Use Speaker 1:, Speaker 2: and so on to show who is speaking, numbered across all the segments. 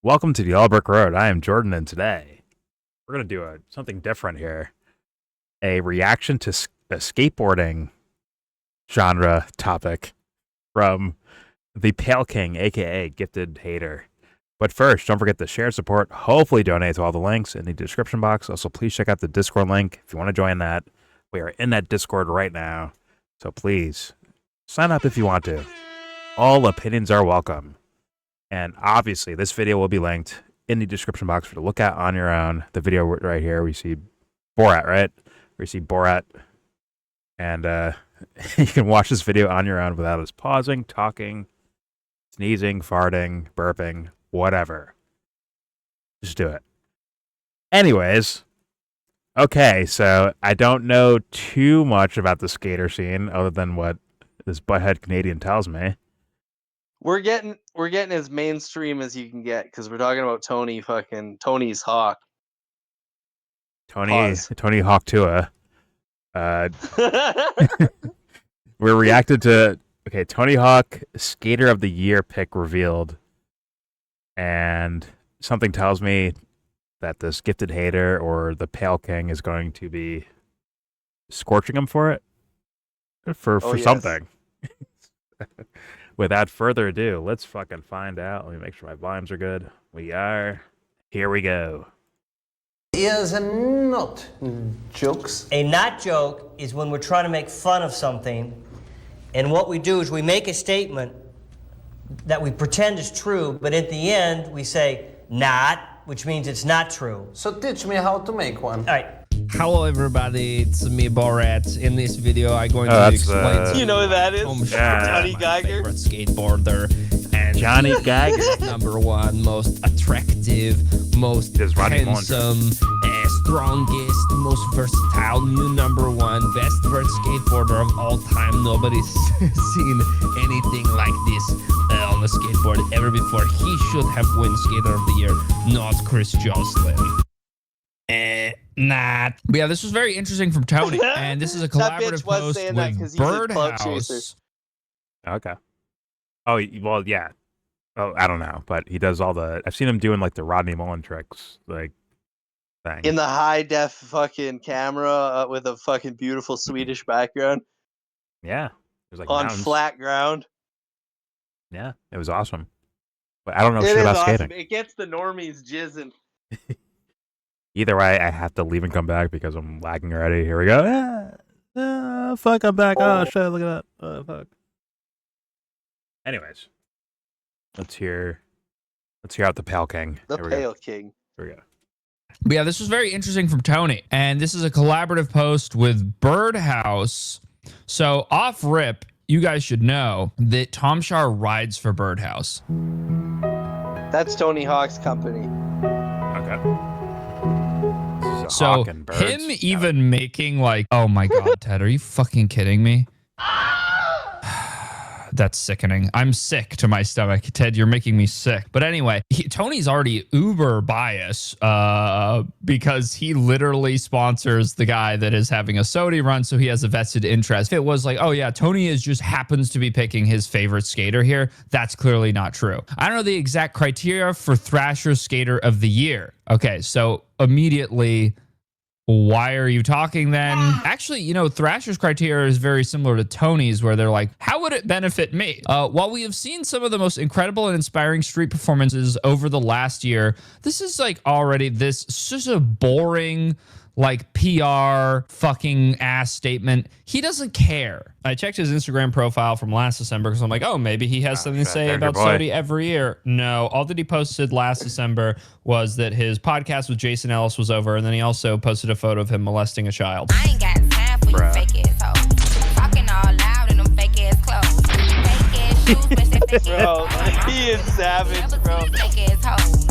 Speaker 1: Welcome to the YellBro Road. I am Jordan, and today we're going to do something different here. A reaction to a skateboarding genre topic from the Pale King, a.k.a. Gifted Hater. But first, don't forget to share, support, hopefully donate to all the links in the description box. Also, please check out the Discord link if you want to join that. We are in that Discord right now, so please sign up if you want to. All opinions are welcome. And obviously, this video will be linked in the description box for you to look at on your own. The video right here, we see Borat, right? We see Borat. And you can watch this video on your own without us pausing, talking, sneezing, farting, burping, whatever. Just do it. Anyways, okay, so I don't know too much about the skater scene other than what this butthead Canadian tells me.
Speaker 2: We're getting as mainstream as you can get because we're talking about Tony's Hawk.
Speaker 1: Tony Hawk Tua. We're reacted to Tony Hawk Skater of the Year pick revealed, and something tells me that this Gifted Hater or the Pale King is going to be scorching him for it for something. Without further ado, let's fucking find out. Let me make sure my volumes are good. We are. Here we go.
Speaker 3: Is a not jokes.
Speaker 4: A not joke is when we're trying to make fun of something, and what we do is we make a statement that we pretend is true, but at the end we say not, which means it's not true.
Speaker 3: So teach me how to make one.
Speaker 4: All right.
Speaker 5: Hello everybody, it's me Borat. In this video I'm going to explain to
Speaker 2: you know who that is? Johnny Geiger,
Speaker 5: favorite skateboarder, and
Speaker 1: Johnny Geiger,
Speaker 5: #1 most attractive, most handsome, strongest, most versatile, new #1 best vert skateboarder of all time. Nobody's seen anything like this on the skateboard ever before. He should have won Skater of the Year, not Chris Joslin. Not. But yeah, this was very interesting from Tony, and this is a collaborative post with Birdhouse.
Speaker 1: Okay. Oh, well, yeah. Oh, I don't know, but he does all the. I've seen him doing like the Rodney Mullen tricks, like thing.
Speaker 2: In the high def fucking camera with a fucking beautiful Swedish background.
Speaker 1: Yeah. There's like
Speaker 2: on
Speaker 1: mountains.
Speaker 2: Flat ground.
Speaker 1: Yeah, it was awesome. But I don't know shit about skating.
Speaker 2: It gets the normies jizzing.
Speaker 1: Either way, I have to leave and come back because I'm lagging already. Here we go. Fuck, I'm back. Oh, shit, look at that. Oh, fuck. Anyways, let's hear out the Pale King.
Speaker 2: The Pale King.
Speaker 1: Here we go.
Speaker 5: But yeah, this was very interesting from Tony, and this is a collaborative post with Birdhouse. So off rip, you guys should know that Tom Shar rides for Birdhouse.
Speaker 2: That's Tony Hawk's company.
Speaker 1: Okay.
Speaker 5: So him even making like, oh my God, Ted, are you fucking kidding me? That's sickening. I'm sick to my stomach. Ted, you're making me sick. But anyway, Tony's already uber biased because he literally sponsors the guy that is having a SOTY run, so he has a vested interest. If it was like, oh yeah, Tony just happens to be picking his favorite skater here, that's clearly not true. I don't know the exact criteria for Thrasher Skater of the Year. Okay, so immediately, why are you talking then? Actually, you know, Thrasher's criteria is very similar to Tony's, where they're like, how would it benefit me? While we have seen some of the most incredible and inspiring street performances over the last year, this is like already this just a boring, like PR fucking ass statement. He doesn't care. I checked his Instagram profile from last December because I'm like, oh, maybe he has something to say about SOTY every year. No, all that he posted last December was that his podcast with Jason Ellis was over, and then he also posted a photo of him molesting a child.
Speaker 6: I ain't got time for you fake ass hoes. Talking all loud in them fake ass clothes. Fake ass shoes, fake
Speaker 2: bro, he is savage, bro.
Speaker 6: Fake ass hoes.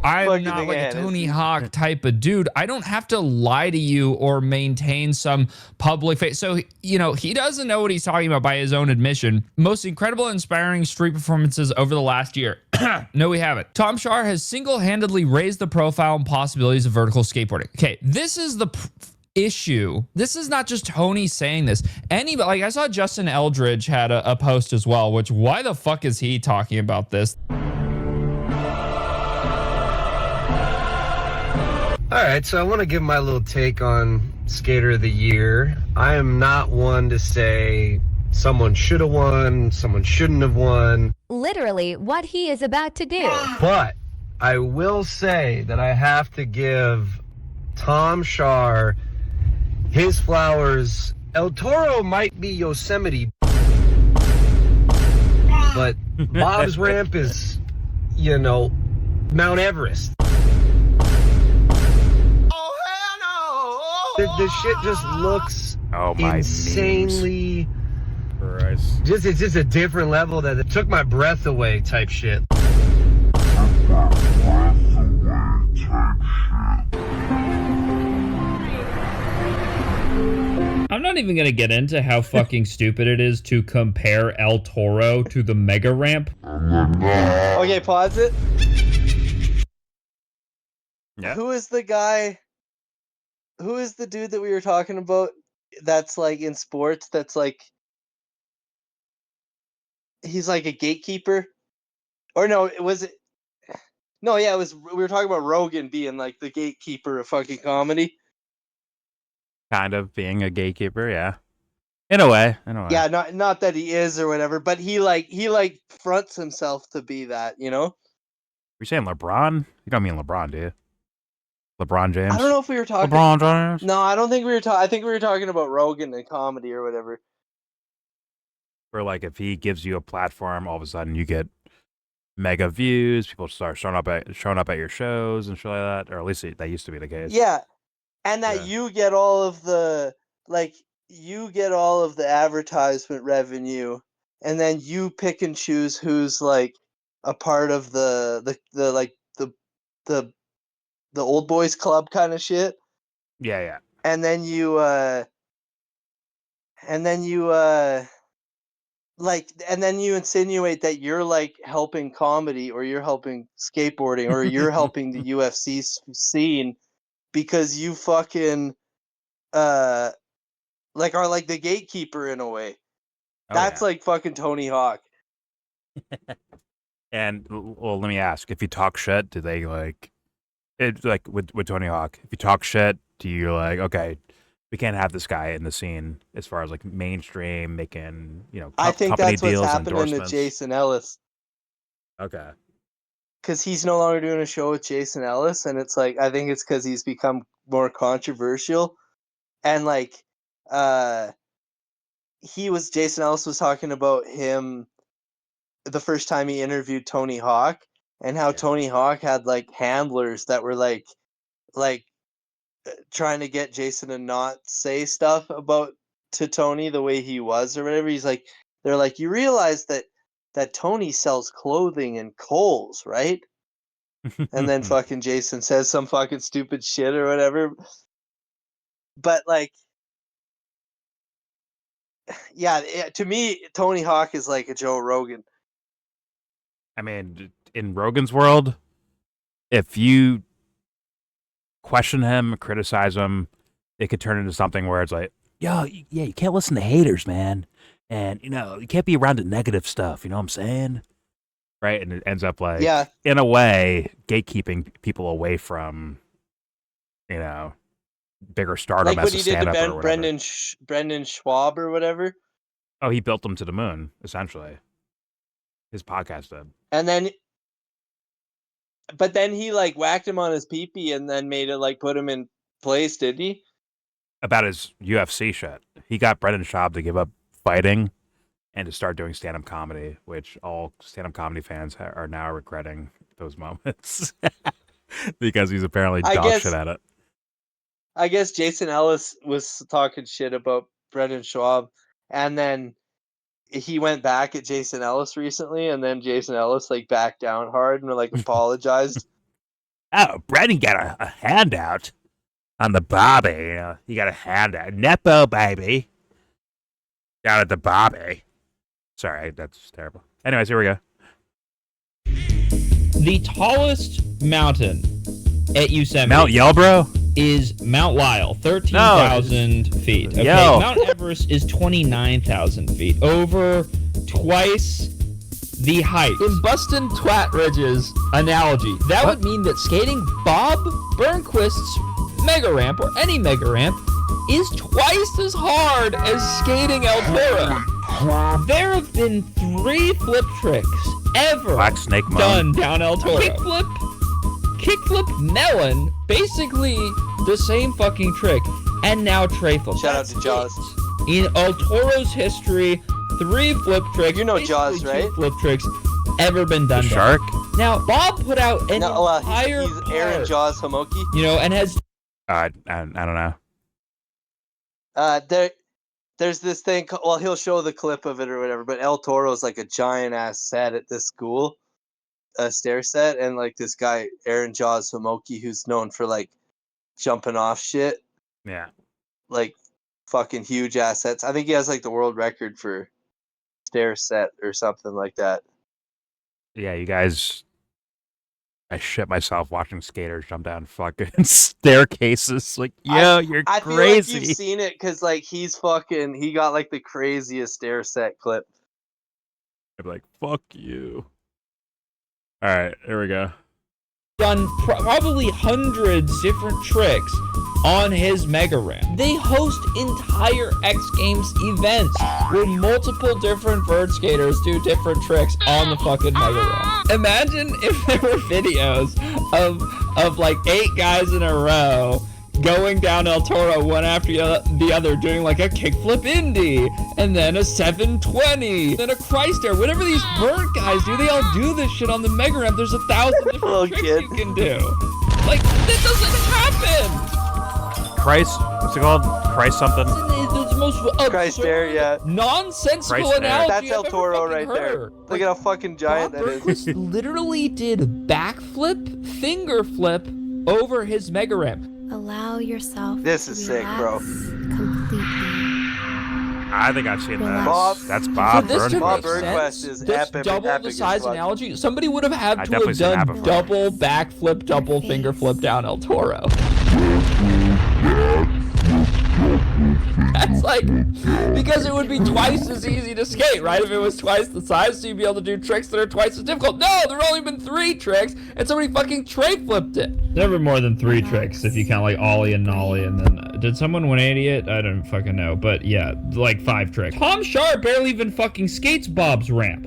Speaker 5: I'm not like a Tony Hawk type of dude. I don't have to lie to you or maintain some public face. So, you know, he doesn't know what he's talking about by his own admission. Most incredible, inspiring street performances over the last year. No, we haven't. Tom Shar has single-handedly raised the profile and possibilities of vertical skateboarding. Okay, this is the issue. This is not just Tony saying this. Anybody, like I saw Justin Eldridge had a post as well, which why the fuck is he talking about this?
Speaker 7: All right, so I want to give my little take on Skater of the Year. I am not one to say someone should have won, someone shouldn't have won.
Speaker 8: Literally what he is about to do.
Speaker 7: But I will say that I have to give Tom Shar his flowers. El Toro might be Yosemite, but Bob's Ramp is, you know, Mount Everest. The shit just looks insanely.
Speaker 1: Christ.
Speaker 7: It's just a different level that it took my breath away type shit.
Speaker 5: I'm not even gonna get into how fucking stupid it is to compare El Toro to the mega ramp.
Speaker 2: Okay, pause it.
Speaker 1: Yeah.
Speaker 2: Who is the guy? Who is the dude that we were talking about? That's like in sports. That's like he's like a gatekeeper. Or no, was it? No, yeah, it was. We were talking about Rogan being like the gatekeeper of fucking comedy.
Speaker 1: Kind of being a gatekeeper, yeah. In a way.
Speaker 2: Yeah, not that he is or whatever, but he fronts himself to be that, you know?
Speaker 1: You're saying LeBron? You don't mean LeBron, do you? LeBron James?
Speaker 2: I don't know if we were talking.
Speaker 1: LeBron James?
Speaker 2: No, I don't think we were talking. I think we were talking about Rogan and comedy or whatever.
Speaker 1: Where like if he gives you a platform, all of a sudden you get mega views. People start showing up at your shows and shit like that, or at least that used to be the case.
Speaker 2: Yeah, and that you get all of the advertisement revenue, and then you pick and choose who's like a part of the old boys club kind of shit.
Speaker 1: Yeah.
Speaker 2: And then you insinuate that you're like helping comedy or you're helping skateboarding or you're helping the UFC scene because you fucking are like the gatekeeper in a way. That's like fucking Tony Hawk.
Speaker 1: And well, let me ask: if you talk shit, do they like it? Like with Tony Hawk, if you talk shit, do you like okay? We can't have this guy in the scene as far as like mainstream making,
Speaker 2: I think
Speaker 1: company
Speaker 2: that's what's
Speaker 1: deals,
Speaker 2: happening to
Speaker 1: endorsements.
Speaker 2: Jason Ellis.
Speaker 1: Okay.
Speaker 2: Because he's no longer doing a show with Jason Ellis, and it's like I think it's because he's become more controversial, and like, Jason Ellis was talking about him the first time he interviewed Tony Hawk, and how Tony Hawk had like handlers that were like trying to get Jason to not say stuff about to Tony the way he was or whatever. He's like, they're like, you realize that Tony sells clothing in Kohl's, right? And then fucking Jason says some fucking stupid shit or whatever. But like, yeah, to me, Tony Hawk is like a Joe Rogan.
Speaker 1: I mean, in Rogan's world, if you question him, criticize him, it could turn into something where it's like, you can't listen to haters, man. And, you can't be around the negative stuff. You know what I'm saying? Right? And it ends up like, in a way, gatekeeping people away from, bigger stardom
Speaker 2: like
Speaker 1: as
Speaker 2: what
Speaker 1: a
Speaker 2: he did
Speaker 1: stand-up
Speaker 2: to Brendan Schwab or whatever.
Speaker 1: Oh, he built them to the moon, essentially. His podcast did.
Speaker 2: And then, but then he like whacked him on his pee-pee and then made it like put him in place, did he?
Speaker 1: About his UFC shit. He got Brendan Schaub to give up fighting and to start doing stand-up comedy, which all stand-up comedy fans are now regretting those moments because he's apparently dog shit at it.
Speaker 2: I guess Jason Ellis was talking shit about Brendan Schaub, and then he went back at Jason Ellis recently, and then Jason Ellis like backed down hard and like apologized.
Speaker 1: Oh, Brendan got a handout on the Bobby. He got a handout. Nepo, baby. Down at the Bobby. Sorry, that's terrible. Anyways, here we go.
Speaker 5: The tallest mountain at Yosemite.
Speaker 1: Mount YellBro?
Speaker 5: Is Mount Lyell, 13,000 feet. Okay,
Speaker 1: Yo.
Speaker 5: Mount Everest is 29,000 feet. Over twice the height. In Bustin' Twat Ridge's analogy, that would mean that skating Bob Burnquist's mega ramp, or any mega ramp, is twice as hard as skating El Toro. There have been 3 flip tricks ever
Speaker 1: Black Snake
Speaker 5: done down El Toro. Kickflip Melon, basically the same fucking trick, and now tray flip.
Speaker 2: Shout out to Jaws.
Speaker 5: In El Toro's history, 3 flip tricks.
Speaker 2: You know
Speaker 5: basically
Speaker 2: Jaws,
Speaker 5: 2
Speaker 2: right?
Speaker 5: flip tricks ever been done.
Speaker 1: The shark?
Speaker 5: Now, Bob put out an entire
Speaker 2: he's Aaron
Speaker 5: part,
Speaker 2: Jaws Homoki.
Speaker 5: you know, and has
Speaker 1: I don't know.
Speaker 2: There's this thing. Well, he'll show the clip of it or whatever. But El Toro's like a giant ass set at this school, a stair set, and like this guy Aaron Jaws Homoki, who's known for like jumping off shit,
Speaker 1: Yeah.
Speaker 2: like fucking huge assets. I think he has like the world record for stair set or something like that.
Speaker 1: Yeah, you guys. I shit myself watching skaters jump down fucking staircases. Like, yo, you're
Speaker 2: I feel
Speaker 1: crazy.
Speaker 2: like you've seen it because like he got like the craziest stair set clip.
Speaker 1: I'd be like, fuck you. All right, here we go.
Speaker 5: done probably hundreds different tricks on his mega ramp. They host entire X Games events where multiple different vert skaters do different tricks on the fucking mega ramp. Imagine if there were videos of like 8 guys in a row going down El Toro one after the other, doing like a kickflip indie, and then a 720, then a Christ air. Whatever these vert guys do, they all do this shit on the mega ramp. There's 1,000 different tricks you can do. Like, that doesn't happen.
Speaker 1: Christ, what's it called? Christ something?
Speaker 5: It's the most absurd,
Speaker 2: Christ air, yeah.
Speaker 5: nonsensical
Speaker 1: Christ air.
Speaker 5: analogy
Speaker 2: That's El
Speaker 5: I've ever
Speaker 2: Toro
Speaker 5: fucking
Speaker 2: right there.
Speaker 5: heard.
Speaker 2: Look at how fucking giant
Speaker 5: Bob
Speaker 2: that is.
Speaker 5: Burnquist literally did backflip, finger flip over his mega ramp.
Speaker 9: Allow yourself
Speaker 2: This
Speaker 9: to
Speaker 2: is sick, bro.
Speaker 9: relax completely.
Speaker 1: I think I've seen that.
Speaker 2: Bob-
Speaker 1: That's Bob
Speaker 5: For this to
Speaker 2: Bob
Speaker 5: make
Speaker 1: Burnquist.
Speaker 2: Burnquist
Speaker 5: sense,
Speaker 2: is
Speaker 5: this
Speaker 2: epic-
Speaker 5: double
Speaker 2: epic
Speaker 5: the
Speaker 2: as
Speaker 5: size
Speaker 2: fuck.
Speaker 5: analogy, somebody would have had
Speaker 1: I
Speaker 5: to
Speaker 1: definitely
Speaker 5: have
Speaker 1: seen that
Speaker 5: done
Speaker 1: before.
Speaker 5: double backflip, double finger flip down El Toro. That's like, because it would be twice as easy to skate, right? If it was twice the size, so you'd be able to do tricks that are twice as difficult. No, there have only been 3 tricks, and somebody fucking tray flipped it. Never more than 3 tricks if you count like ollie and nollie, and then did someone 180 it? I don't fucking know, but yeah, like 5 tricks. Tom Schaar barely even fucking skates Bob's ramp.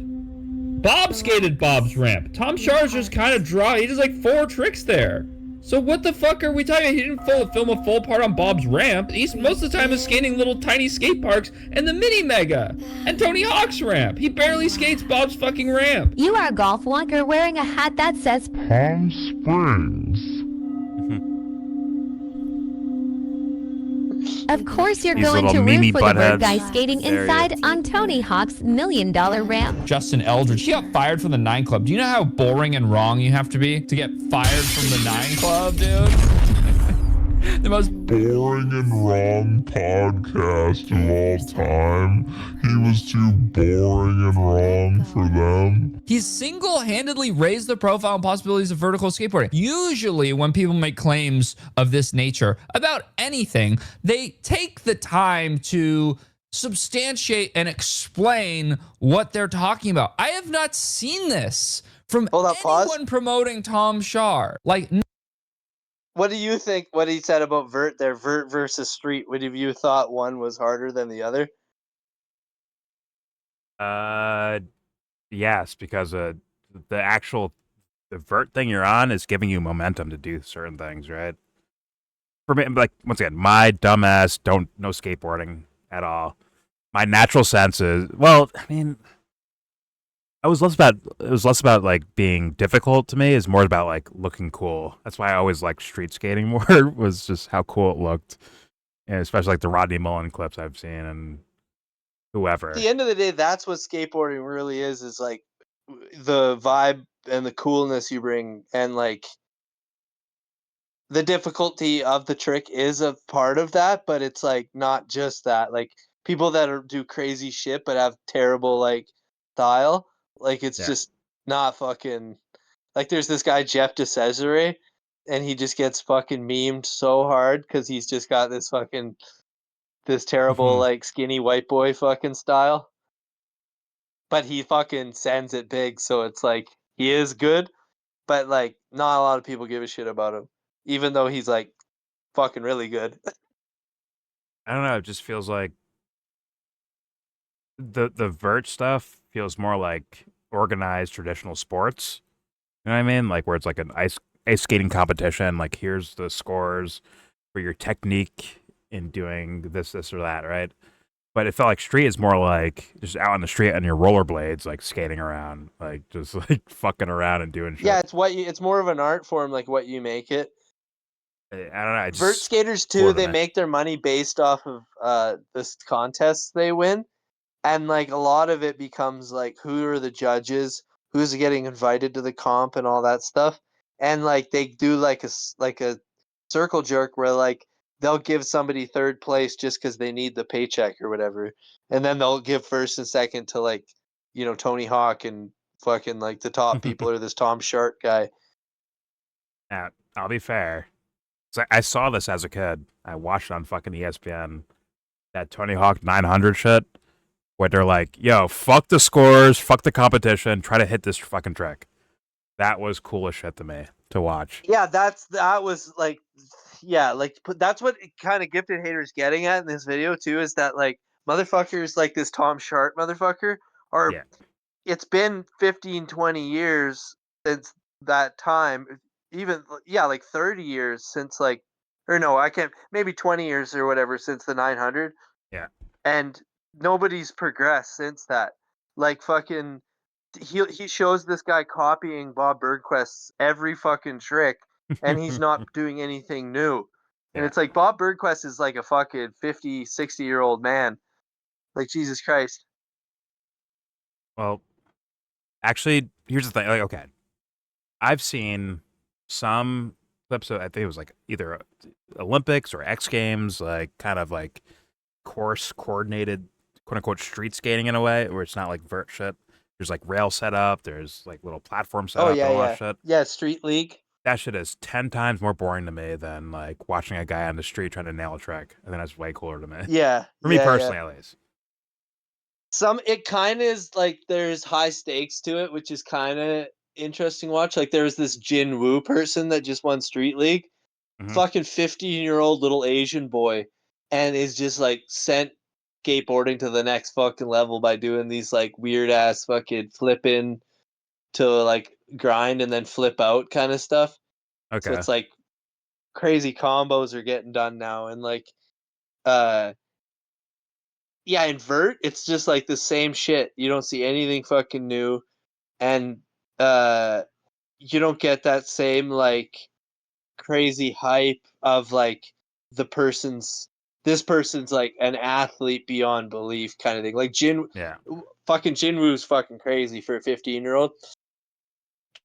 Speaker 5: Bob skated Bob's ramp. Tom Schaar's just kind of he does like 4 tricks there. So what the fuck are we talking about? He didn't film a full part on Bob's ramp. He's most of the time is skating little tiny skate parks and the mini mega and Tony Hawk's ramp. He barely skates Bob's fucking ramp.
Speaker 8: You are a golf wonker wearing a hat that says
Speaker 10: Palm Springs.
Speaker 8: Of course you're
Speaker 1: These
Speaker 8: going
Speaker 1: little
Speaker 8: to
Speaker 1: meanie
Speaker 8: root for the
Speaker 1: buttheads.
Speaker 8: bird guy skating
Speaker 1: There he
Speaker 8: inside on Tony Hawk's $1 million ramp.
Speaker 5: Justin Eldridge, he got fired from the 9 Club. Do you know how boring and wrong you have to be to get fired from the 9 Club, dude? The most
Speaker 10: Boring and wrong podcast of all time. He was too boring and wrong for them.
Speaker 5: He's single-handedly raised the profile and possibilities of vertical skateboarding. Usually, when people make claims of this nature about anything, they take the time to substantiate and explain what they're talking about. I have not seen this from anyone promoting Tom Schaar. Like,
Speaker 2: What do you think? What he said about vert there, vert versus street? Would have you thought one was harder than the other?
Speaker 1: Yes, because the vert thing you're on is giving you momentum to do certain things, right? For me, like, once again, my dumbass no skateboarding at all. My natural sense is, well, I mean, it was less about like being difficult to me. It's more about like looking cool. That's why I always liked street skating more. Was just how cool it looked, and especially like the Rodney Mullen clips I've seen and whoever.
Speaker 2: At the end of the day, that's what skateboarding really is like the vibe and the coolness you bring, and like the difficulty of the trick is a part of that, but it's like not just that. Like people that do crazy shit but have terrible like style, like it's just not fucking. Like there's this guy Jeff DeCesare, and he just gets fucking memed so hard because he's just got this fucking terrible like skinny white boy fucking style. but he fucking sends it big, so it's like he is good, but like not a lot of people give a shit about him, even though he's like fucking really good.
Speaker 1: I don't know. It just feels like the vert stuff feels more like organized traditional sports. You know what I mean? Like where it's like an ice skating competition. Like here's the scores for your technique in doing this or that, right? But it felt like street is more like just out on the street on your rollerblades, like skating around, like just like fucking around and doing shit.
Speaker 2: Yeah, it's more of an art form, like what you make it.
Speaker 1: I don't know.
Speaker 2: Vert skaters too, they make their money based off of this contests they win, and like a lot of it becomes like who are the judges, who's getting invited to the comp, and all that stuff. And like they do like a circle jerk where like they'll give somebody third place just because they need the paycheck or whatever, and then they'll give first and second to like Tony Hawk and fucking like the top people or this Tom Sharp guy.
Speaker 1: Now, I'll be fair. So I saw this as a kid. I watched it on fucking ESPN, that Tony Hawk 900 shit, where they're like, yo, fuck the scores, fuck the competition, try to hit this fucking trick. That was cool as shit to me to watch.
Speaker 2: Yeah, that was like, yeah, like that's what kind of gifted haters getting at in this video too, is that like motherfuckers like this Tom Sharp motherfucker are, it's been 15, 20 years since that time, even, yeah, like 30 years since like, or no, I can't, maybe 20 years or whatever since the 900.
Speaker 1: Yeah.
Speaker 2: And nobody's progressed since that. Like fucking, he shows this guy copying Bob Burnquist's every fucking trick, and he's not doing anything new. And it's like Bob Burnquist is like a fucking 50, 60-year-old man. Like Jesus Christ.
Speaker 1: Well, actually, here's the thing. Like, okay, I've seen some clips of, I think it was like either Olympics or X Games, like kind of like course coordinated, quote unquote, street skating in a way, where it's not like vert shit. There's like rail set up, there's like little platform set up and all that shit.
Speaker 2: Yeah, Street League.
Speaker 1: That shit is 10 times more boring to me than like watching a guy on the street trying to nail a trick. I think that's way cooler to me.
Speaker 2: Yeah.
Speaker 1: For me personally, at least.
Speaker 2: It kind of is like there's high stakes to it, which is kind of interesting to watch. Like there was this Jin Woo person that just won Street League. Fucking 15-year-old little Asian boy, and is just like sent skateboarding to the next fucking level by doing these like weird ass fucking flipping to like grind and then flip out kind of stuff.
Speaker 1: Okay.
Speaker 2: So it's like crazy combos are getting done now, and like yeah, in vert it's just like the same shit. You don't see anything fucking new, and you don't get that same like crazy hype of like this person's like an athlete beyond belief kind of thing. Like fucking Jinwoo's fucking crazy for a 15-year-old.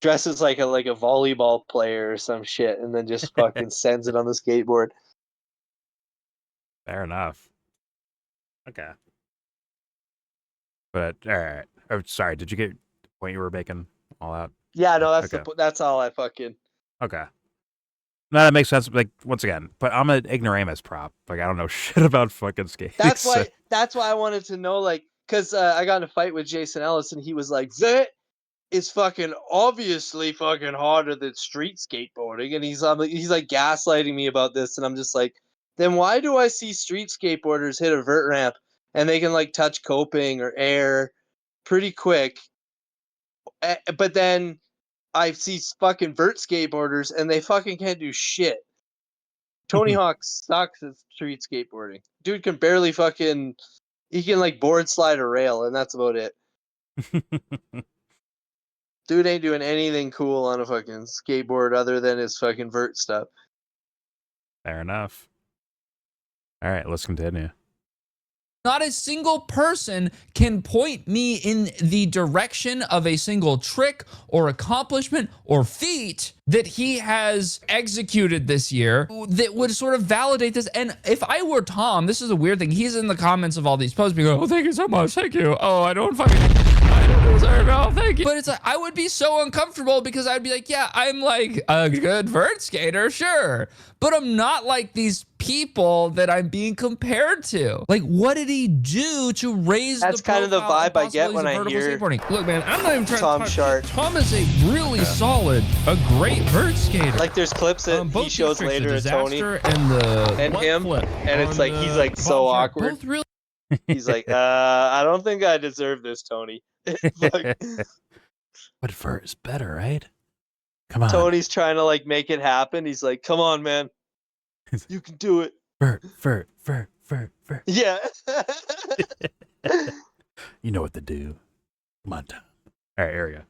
Speaker 2: Dresses like a volleyball player or some shit, and then just fucking sends it on the skateboard.
Speaker 1: Fair enough. Okay. But all right. Oh, sorry. Did you get the point you were making all out?
Speaker 2: Yeah, no, that's
Speaker 1: okay.
Speaker 2: that's all I fucking.
Speaker 1: Okay. No, that makes sense. Like once again, but I'm an ignoramus prop. Like I don't know shit about fucking skating.
Speaker 2: That's why I wanted to know, like, because I got in a fight with Jason Ellis, and he was like, "That is fucking obviously fucking harder than street skateboarding," and he's like gaslighting me about this, and I'm just like, then why do I see street skateboarders hit a vert ramp and they can like touch coping or air pretty quick, but then I see fucking vert skateboarders and they fucking can't do shit. Tony Hawk sucks at street skateboarding. Dude can barely fucking, he can like board slide a rail, and that's about it. Dude ain't doing anything cool on a fucking skateboard other than his fucking vert stuff.
Speaker 1: Fair enough. All right, let's continue.
Speaker 5: Not a single person can point me in the direction of a single trick or accomplishment or feat that he has executed this year that would sort of validate this. And if I were Tom, this is a weird thing. He's in the comments of all these posts being, oh, thank you so much. Thank you. Oh, I don't No, thank you. But it's like, I would be so uncomfortable because I'd be like, yeah, I'm like a good vert skater, sure. But I'm not like these people that I'm being compared to. Like, what did he do to raise
Speaker 2: That's
Speaker 5: the
Speaker 2: kind of the
Speaker 5: profile
Speaker 2: vibe I get
Speaker 5: possibilities
Speaker 2: when
Speaker 5: of
Speaker 2: I
Speaker 5: vertical
Speaker 2: hear
Speaker 5: skateboarding? Look, man, I'm not even trying
Speaker 2: Tom
Speaker 5: to talk
Speaker 2: Sharp.
Speaker 5: shit. Tom is a really solid, a great vert skater.
Speaker 2: Like there's clips that
Speaker 5: Both
Speaker 2: he shows
Speaker 5: these tricks,
Speaker 2: later
Speaker 5: the
Speaker 2: of Tony
Speaker 5: disaster and the
Speaker 2: and
Speaker 5: butt
Speaker 2: him,
Speaker 5: flip
Speaker 2: and it's
Speaker 5: on
Speaker 2: like he's like
Speaker 5: the
Speaker 2: so
Speaker 5: Bob Sharp,
Speaker 2: awkward.
Speaker 5: Both really.
Speaker 2: He's like, I don't think I deserve this, Tony. Fuck.
Speaker 1: But vert is better, right? Come on.
Speaker 2: Tony's trying to like make it happen. He's like, come on, man. You can do it.
Speaker 1: Vert.
Speaker 2: Yeah.
Speaker 1: You know what to do. Come on, Tom. All right, here we go.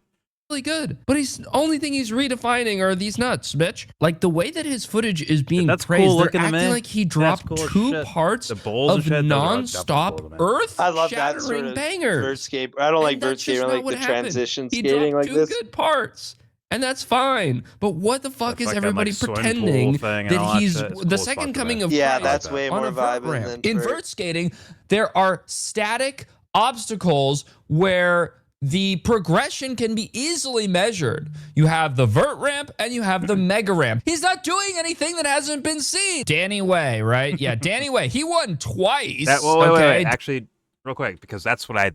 Speaker 5: Really good, but he's the only thing he's redefining are these nuts, bitch. Like the way that his footage is being
Speaker 1: That's
Speaker 5: praised,
Speaker 1: cool
Speaker 5: they're
Speaker 1: looking to
Speaker 5: acting
Speaker 1: me.
Speaker 5: like he
Speaker 1: That's
Speaker 5: dropped
Speaker 1: cool as
Speaker 5: two
Speaker 1: shit.
Speaker 5: parts
Speaker 1: The bowls and
Speaker 5: of
Speaker 1: shit, those are
Speaker 5: non-stop
Speaker 1: definitely cool, man.
Speaker 2: I love that
Speaker 5: earth-shattering
Speaker 2: sort of vert
Speaker 5: bangers.
Speaker 2: skate. I don't like
Speaker 5: And
Speaker 2: vert
Speaker 5: that's just
Speaker 2: skating. I
Speaker 5: not
Speaker 2: like
Speaker 5: what
Speaker 2: the
Speaker 5: happened.
Speaker 2: transition
Speaker 5: He
Speaker 2: skating
Speaker 5: dropped
Speaker 2: like
Speaker 5: two
Speaker 2: this.
Speaker 5: good parts. And that's fine. But what the fuck
Speaker 1: The
Speaker 5: is
Speaker 1: fucking,
Speaker 5: everybody
Speaker 1: like, swimming
Speaker 5: pretending
Speaker 1: pool thing and all
Speaker 5: that
Speaker 1: that
Speaker 5: he's
Speaker 1: shit is
Speaker 5: the
Speaker 1: cool as
Speaker 5: second
Speaker 1: fuck to
Speaker 5: coming
Speaker 1: me.
Speaker 5: of
Speaker 2: Yeah,
Speaker 5: Christ
Speaker 2: that's way
Speaker 5: on
Speaker 2: more
Speaker 5: a vert
Speaker 2: vibing
Speaker 5: ramp?
Speaker 2: than
Speaker 5: In
Speaker 2: vert.
Speaker 5: vert skating, there are static obstacles where the progression can be easily measured. You have the vert ramp and you have the mega ramp. He's not doing anything that hasn't been seen. Danny Way, right? Yeah, Danny Way. He won twice.
Speaker 1: Wait. Actually, real quick, because that's what I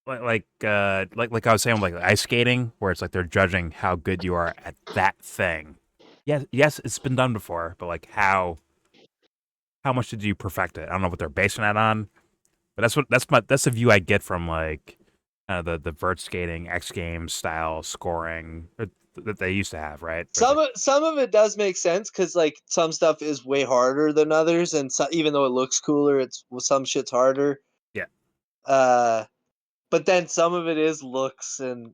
Speaker 1: like I was saying, like ice skating, where it's like they're judging how good you are at that thing. Yes, it's been done before, but like how much did you perfect it? I don't know what they're basing that on, but that's the view I get from like the vert skating X Games style scoring that they used to have, right?
Speaker 2: Some of it does make sense because like some stuff is way harder than others, and so, even though it looks cooler, it's some shit's harder.
Speaker 1: Yeah.
Speaker 2: But then some of it is looks and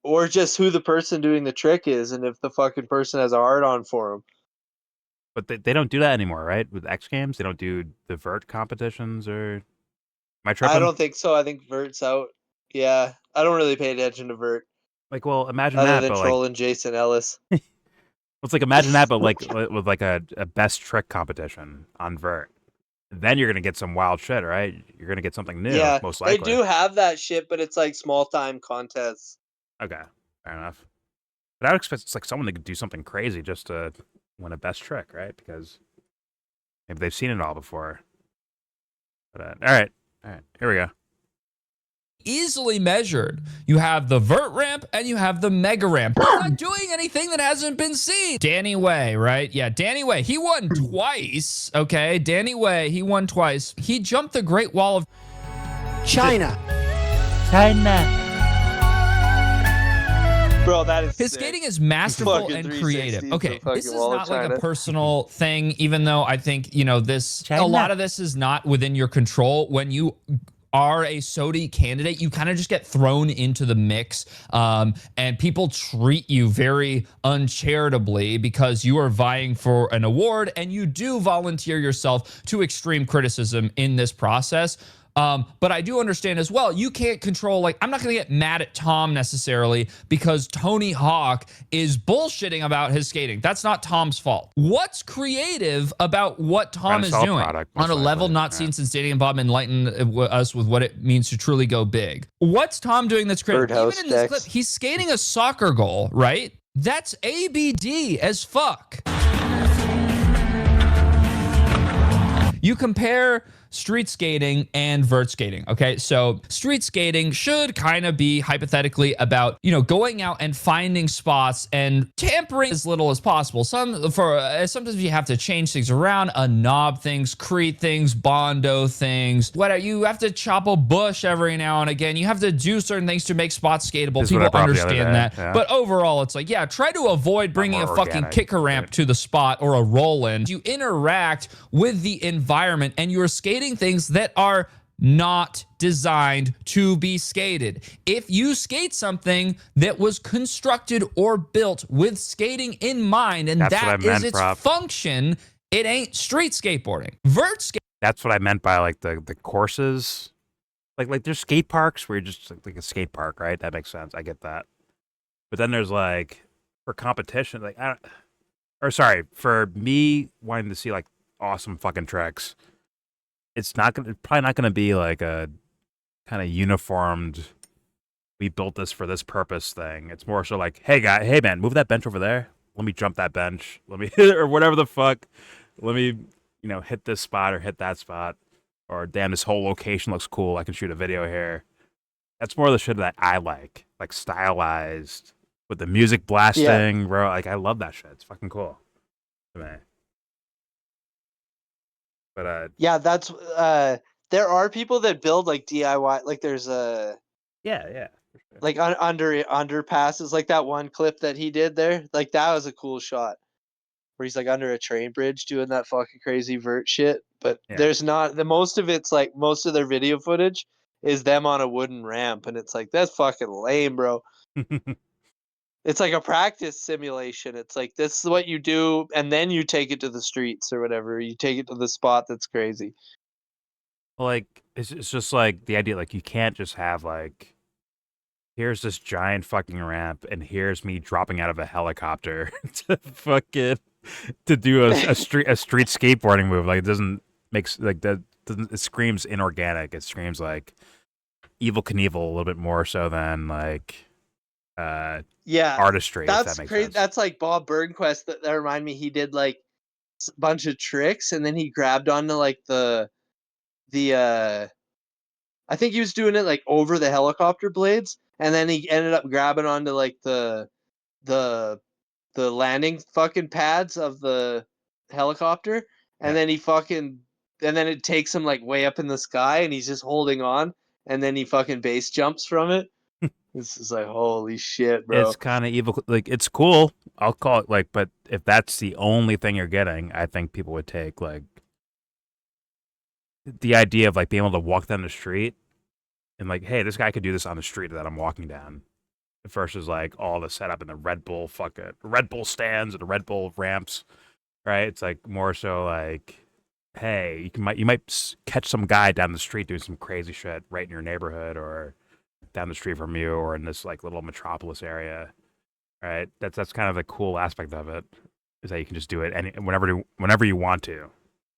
Speaker 2: or just who the person doing the trick is, and if the fucking person has a hard on for them.
Speaker 1: But they don't do that anymore, right? With X Games, they don't do the vert competitions, or am I tripping?
Speaker 2: I don't think so. I think Vert's out. Yeah, I don't really pay attention to Vert
Speaker 1: Like, well, imagine
Speaker 2: other
Speaker 1: that,
Speaker 2: than
Speaker 1: but
Speaker 2: trolling Jason Ellis.
Speaker 1: it's like imagine that, but like with like a best trick competition on vert. Then you're gonna get some wild shit, right? You're gonna get something new,
Speaker 2: Yeah,
Speaker 1: most
Speaker 2: they
Speaker 1: likely.
Speaker 2: do have that shit, but it's like small time contests.
Speaker 1: Okay, fair enough. But I would expect it's like someone that could do something crazy just to win a best trick, right? Because maybe they've seen it all before. But all right, here we go.
Speaker 5: Easily measured. You have the vert ramp and you have the mega ramp. He's not doing anything that hasn't been seen. Danny Way, right? Yeah, Danny Way. He won twice. Okay, Danny Way. He won twice. He jumped the Great Wall of
Speaker 3: China.
Speaker 2: Bro, that is
Speaker 5: His
Speaker 2: sick.
Speaker 5: skating is masterful
Speaker 2: Fucking
Speaker 5: and
Speaker 2: 360s
Speaker 5: creative.
Speaker 2: the
Speaker 5: Okay,
Speaker 2: fucking
Speaker 5: this is
Speaker 2: wall of
Speaker 5: not like
Speaker 2: China.
Speaker 5: a personal thing, even though I think, this, a
Speaker 1: China.
Speaker 5: lot of this is not within your control. When you are a SOTY candidate, you kind of just get thrown into the mix, and people treat you very uncharitably because you are vying for an award, and you do volunteer yourself to extreme criticism in this process. But I do understand as well, you can't control, like, I'm not going to get mad at Tom necessarily because Tony Hawk is bullshitting about his skating. That's not Tom's fault. What's creative about what Tom is doing on a level not seen since Daly and Bob enlightened us with what it means to truly go big? What's Tom doing that's creative?
Speaker 2: Birdhouse
Speaker 5: Even in this
Speaker 2: decks.
Speaker 5: clip, he's skating a soccer goal, right? That's ABD as fuck. You compare street skating and vert skating, okay? So street skating should kind of be hypothetically about, going out and finding spots and tampering as little as possible. Sometimes you have to change things around, knob things, create things, bondo things. You have to chop a bush every now and again. You have to do certain things to make spots skatable.
Speaker 1: This is what I
Speaker 5: People
Speaker 1: brought up the other
Speaker 5: understand
Speaker 1: day,
Speaker 5: that.
Speaker 1: yeah.
Speaker 5: But overall, it's like, try to avoid bringing a
Speaker 1: more
Speaker 5: fucking
Speaker 1: organic,
Speaker 5: kicker ramp to the spot or a roll-in. You interact with the environment and you're skating things that are not designed to be skated. If you skate something that was constructed or built with skating in mind, and
Speaker 1: That's what I
Speaker 5: that
Speaker 1: meant,
Speaker 5: is its
Speaker 1: Prof.
Speaker 5: function, it ain't street skateboarding. Vert skate.
Speaker 1: That's what I meant by like the courses. Like there's skate parks where you're just like a skate park, right? That makes sense. I get that. But then there's like for competition, like for me wanting to see like awesome fucking tricks. It's probably not gonna be like a kind of uniformed. We built this for this purpose thing. It's more so like, hey man, move that bench over there. Let me jump that bench. Let me or whatever the fuck. Let me, hit this spot or hit that spot. Or damn, this whole location looks cool. I can shoot a video here. That's more of the shit that I like stylized with the music blasting, bro. Like I love that shit. It's fucking cool to me. But
Speaker 2: yeah, that's there are people that build like DIY. Like there's a
Speaker 1: yeah.
Speaker 2: like under underpasses, like that one clip that he did there. Like that was a cool shot where he's like under a train bridge doing that fucking crazy vert shit. But
Speaker 1: Yeah.
Speaker 2: there's not most of it's like most of their video footage is them on a wooden ramp, and it's like that's fucking lame, bro. It's like a practice simulation. It's like this is what you do, and then you take it to the streets or whatever. You take it to the spot that's crazy.
Speaker 1: Like it's just like the idea, like you can't just have like, here's this giant fucking ramp, and here's me dropping out of a helicopter to fucking to do a street skateboarding move. Like it doesn't make like that. Doesn't it screams inorganic? It screams like Evil Knievel a little bit more so than like
Speaker 2: Yeah,
Speaker 1: artistry.
Speaker 2: that's
Speaker 1: if that makes
Speaker 2: crazy.
Speaker 1: sense.
Speaker 2: That's like Bob Burnquist. That remind me, he did like a bunch of tricks, and then he grabbed onto like the I think he was doing it like over the helicopter blades, and then he ended up grabbing onto like the landing fucking pads of the helicopter, and
Speaker 1: Yeah.
Speaker 2: then and then it takes him like way up in the sky, and he's just holding on, and then he fucking base jumps from it. This is like holy shit, bro.
Speaker 1: It's kind of evil. Like it's cool. I'll call it like, but if that's the only thing you're getting, I think people would take like the idea of like being able to walk down the street and like, hey, this guy could do this on the street that I'm walking down. Versus like all the setup in the Red Bull stands or the Red Bull ramps, right? It's like more so like, hey, you might catch some guy down the street doing some crazy shit right in your neighborhood or down the street from you or in this like little metropolis area, right? That's kind of the cool aspect of it, is that you can just do it whenever you want to,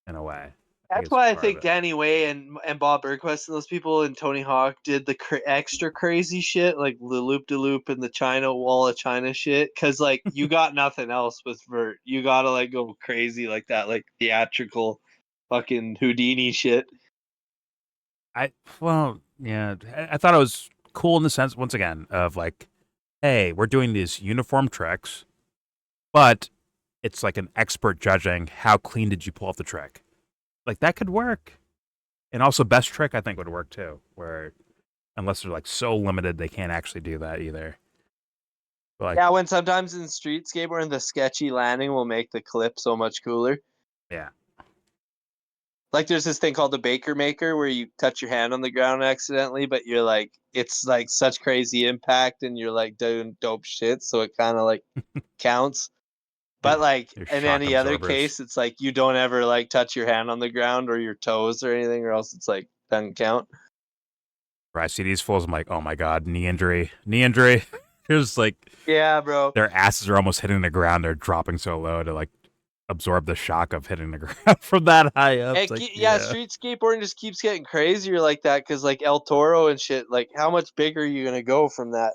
Speaker 1: in a way.
Speaker 2: That's why I think Danny Way and Bob Burnquist and those people and Tony Hawk did the extra crazy shit, like the loop de loop and the China wall of China shit. Cause like you got nothing else with vert. You gotta like go crazy like that, like theatrical, fucking Houdini shit.
Speaker 1: I thought it was cool in the sense, once again, of like, hey, we're doing these uniform tricks, but it's like an expert judging how clean did you pull off the trick. Like that could work. And also best trick I think would work too, where unless they're like so limited they can't actually do that either. But like,
Speaker 2: yeah, when sometimes in street skateboarding the sketchy landing will make the clip so much cooler.
Speaker 1: Yeah.
Speaker 2: Like there's this thing called the Baker Maker where you touch your hand on the ground accidentally, but you're like it's like such crazy impact and you're like doing dope shit, so it kind of like counts. But like in any other case, it's like you don't ever like touch your hand on the ground or your toes or anything, or else it's like doesn't count.
Speaker 1: Where I see these fools, I'm like, oh my god, knee injury. Here's like,
Speaker 2: yeah, bro.
Speaker 1: Their asses are almost hitting the ground. They're dropping so low to like absorb the shock of hitting the ground from that high up.
Speaker 2: Like, yeah, street skateboarding just keeps getting crazier like that because like El Toro and shit. Like, how much bigger are you gonna go from that?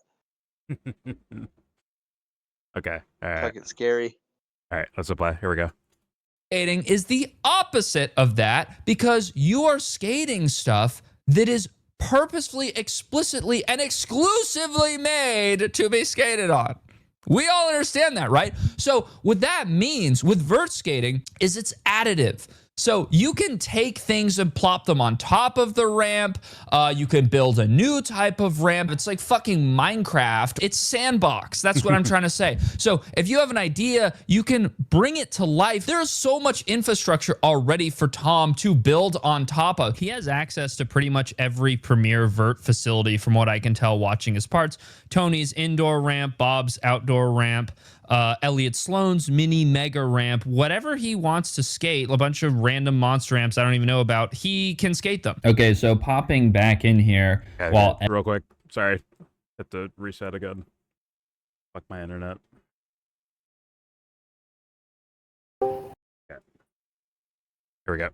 Speaker 1: Okay, all right.
Speaker 2: Fucking scary.
Speaker 1: All right, let's apply. Here we go.
Speaker 5: Skating is the opposite of that because you are skating stuff that is purposefully, explicitly, and exclusively made to be skated on. We all understand that, right? So what that means with vert skating is it's additive. So you can take things and plop them on top of the ramp. You can build a new type of ramp. It's like fucking Minecraft. It's sandbox. That's what I'm trying to say. So if you have an idea, you can bring it to life. There's so much infrastructure already for Tom to build on top of. He has access to pretty much every premier vert facility from what I can tell watching his parts. Tony's indoor ramp, Bob's outdoor ramp, Elliot Sloan's mini mega ramp, whatever he wants to skate, a bunch of random monster ramps I don't even know about, he can skate them. Okay, so popping back in here.
Speaker 1: Okay, real quick. Sorry. Hit the reset again. Fuck my internet. Okay. Here we go.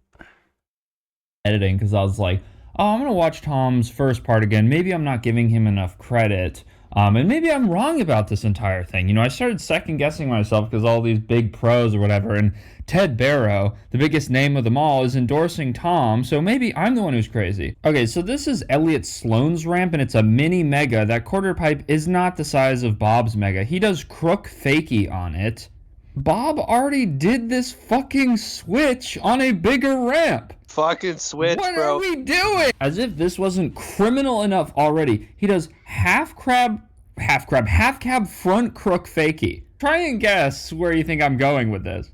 Speaker 5: Editing, because I was like,
Speaker 11: oh, I'm going to watch Tom's first part again. Maybe I'm not giving him enough credit. And maybe I'm wrong about this entire thing. You know, I started second guessing myself because all these big pros or whatever, and Ted Barrow, the biggest name of them all, is endorsing Tom, so maybe I'm the one who's crazy. Okay, so this is Elliot Sloan's ramp, and it's a mini mega. That quarter pipe is not the size of Bob's mega. He does crook fakie on it. Bob already did this fucking switch on a bigger ramp.
Speaker 2: Fucking switch,
Speaker 11: what
Speaker 2: bro.
Speaker 11: What are we doing? As if this wasn't criminal enough already. He does half cab front crook fakie. Try and guess where you think I'm going with this.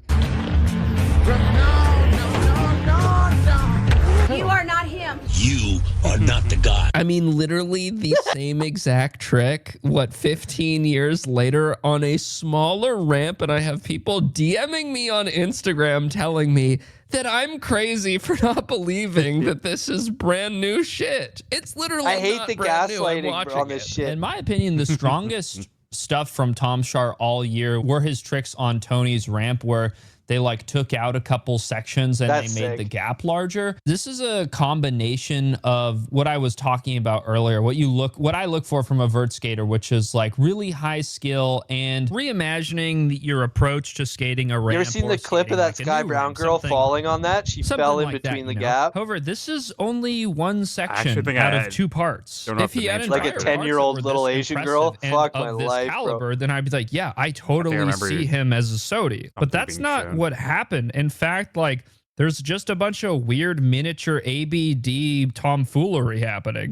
Speaker 12: You are not him.
Speaker 13: You are not the guy.
Speaker 5: I mean, literally the same exact trick, 15 years later on a smaller ramp, and I have people DMing me on Instagram telling me that I'm crazy for not believing that this is brand new shit. It's literally
Speaker 2: I hate
Speaker 5: not
Speaker 2: the
Speaker 5: brand new. I'm
Speaker 2: gaslighting
Speaker 5: watching
Speaker 2: on this shit.
Speaker 5: In my opinion, the strongest stuff from Tom Shar all year were his tricks on Tony's ramp, where they like took out a couple sections and
Speaker 2: That's
Speaker 5: they made
Speaker 2: sick.
Speaker 5: the gap larger. This is a combination of what I was talking about earlier, what I look for from a vert skater, which is like really high skill and reimagining your approach to skating a ramp.
Speaker 2: You ever seen the clip of that Sky Brown girl falling on that? She fell in between the gap.
Speaker 5: However, this is only one section out of two parts. If he had
Speaker 2: like a 10-year-old little Asian girl, fuck my life,
Speaker 5: caliber,
Speaker 2: bro.
Speaker 5: then I'd be like, yeah, I totally see him as a SOTY. But that's not what happened. In fact, like, there's just a bunch of weird miniature ABD tomfoolery happening.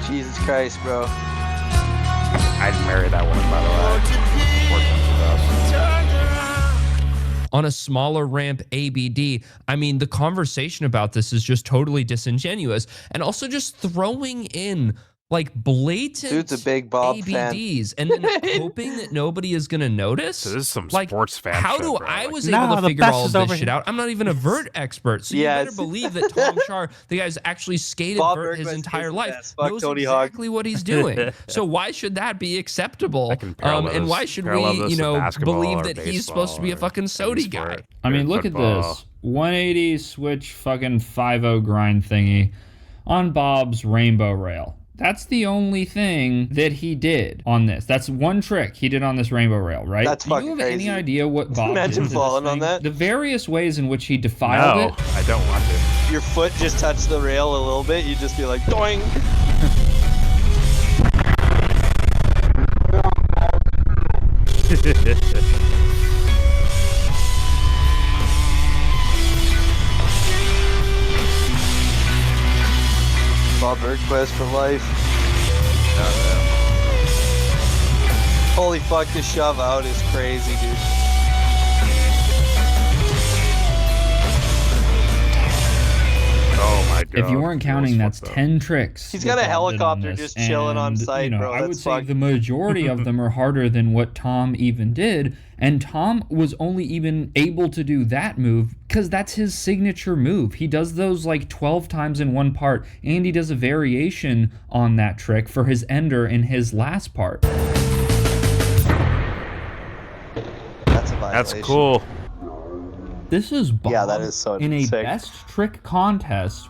Speaker 2: Jesus Christ, bro.
Speaker 1: I'd marry that woman, by the way.
Speaker 5: On a smaller ramp ABD, I mean, the conversation about this is just totally disingenuous, and also just throwing in like blatant
Speaker 2: Dude's a big Bob
Speaker 5: ABDs
Speaker 2: fan.
Speaker 5: and then hoping that nobody is gonna notice.
Speaker 1: So this is some
Speaker 5: like,
Speaker 1: sports fan
Speaker 5: how
Speaker 1: shit,
Speaker 5: do
Speaker 1: bro.
Speaker 5: I
Speaker 1: Like,
Speaker 5: was able to figure all of this shit out? I'm not even a vert expert, so you
Speaker 2: Yes.
Speaker 5: better believe that Tom Shar, the guy's actually skated
Speaker 2: Bob
Speaker 5: vert his
Speaker 2: Bergman's
Speaker 5: entire
Speaker 2: the
Speaker 5: life,
Speaker 2: best. Fuck
Speaker 5: knows
Speaker 2: Tony Hawk.
Speaker 5: exactly what he's doing. So why should that be acceptable? And why should we, you know, believe that he's supposed to be a fucking SOTY guy?
Speaker 11: I mean, look at this. 180 switch fucking 5-0 grind thingy on Bob's rainbow rail. That's the only thing that he did on this. That's one trick he did on this rainbow rail, right?
Speaker 2: That's
Speaker 11: Do you
Speaker 2: fucking
Speaker 11: have
Speaker 2: crazy.
Speaker 11: any idea what Bob
Speaker 2: Imagine
Speaker 11: did to
Speaker 2: falling
Speaker 11: this
Speaker 2: on
Speaker 11: thing?
Speaker 2: that.
Speaker 11: The various ways in which he defiled
Speaker 1: No,
Speaker 11: it.
Speaker 1: I don't want to.
Speaker 2: Your foot just touched the rail a little bit, you'd just be like, doing. Bob Bergquist for life. Holy fuck, the shove out is crazy, dude.
Speaker 1: Oh my god.
Speaker 11: If you weren't counting, that's 10 tricks.
Speaker 2: He's
Speaker 11: that
Speaker 2: got a
Speaker 11: Bob did on
Speaker 2: helicopter
Speaker 11: this.
Speaker 2: just chilling on
Speaker 11: And,
Speaker 2: site,
Speaker 11: you know,
Speaker 2: bro.
Speaker 11: I would
Speaker 2: That's
Speaker 11: say
Speaker 2: fucked.
Speaker 11: the majority of them are harder than what Tom even did. And Tom was only even able to do that move because that's his signature move. He does those like 12 times in one part, and he does a variation on that trick for his ender in his last part.
Speaker 2: That's a violation.
Speaker 1: That's cool.
Speaker 11: This is Bob
Speaker 2: Yeah, that is so
Speaker 11: in a
Speaker 2: sick.
Speaker 11: best trick contest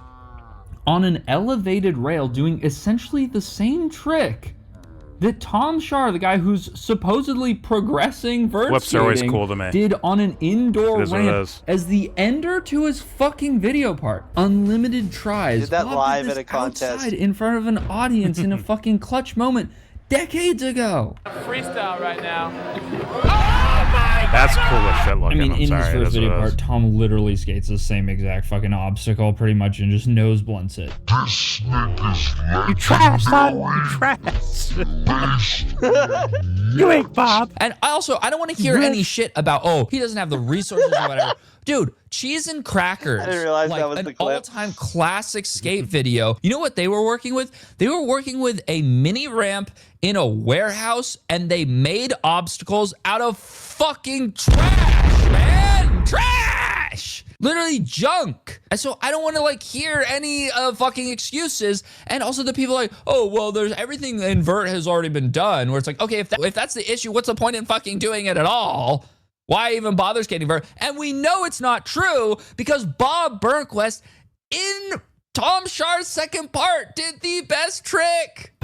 Speaker 11: on an elevated rail doing essentially the same trick that Tom Shar, the guy who's supposedly progressing vert
Speaker 1: Flips are always
Speaker 11: skating,
Speaker 1: cool to me.
Speaker 11: did on an indoor
Speaker 1: It is what it
Speaker 11: ramp
Speaker 1: is.
Speaker 11: as the ender to his fucking video part. Unlimited tries.
Speaker 2: Did that
Speaker 11: Bob
Speaker 2: live
Speaker 11: this
Speaker 2: at a contest.
Speaker 11: outside in front of an audience in a fucking clutch moment decades ago.
Speaker 14: Freestyle right now.
Speaker 1: That's cool as shit looking.
Speaker 11: I mean,
Speaker 1: I'm
Speaker 11: in
Speaker 1: sorry,
Speaker 11: his
Speaker 1: it
Speaker 11: first
Speaker 1: is
Speaker 11: video
Speaker 1: what it is.
Speaker 11: part, Tom literally skates the same exact fucking obstacle pretty much and just nose blunts it.
Speaker 1: You trash, son. You trash. You ain't Bob.
Speaker 5: And I don't want to hear any shit about, oh, he doesn't have the resources or whatever. Dude, Cheese and Crackers,
Speaker 2: I didn't realize
Speaker 5: like
Speaker 2: that was the
Speaker 5: an
Speaker 2: clip.
Speaker 5: all-time classic skate video. You know what they were working with? They were working with a mini ramp in a warehouse, and they made obstacles out of fucking trash, man. Trash! trash, literally junk. And so I don't want to like hear any fucking excuses. And also the people like, oh, well, there's everything in vert has already been done, where it's like, okay, if that's the issue, what's the point in fucking doing it at all? Why even bother skating vert? And we know it's not true because Bob Burnquist in Tom Schar's second part did the best trick.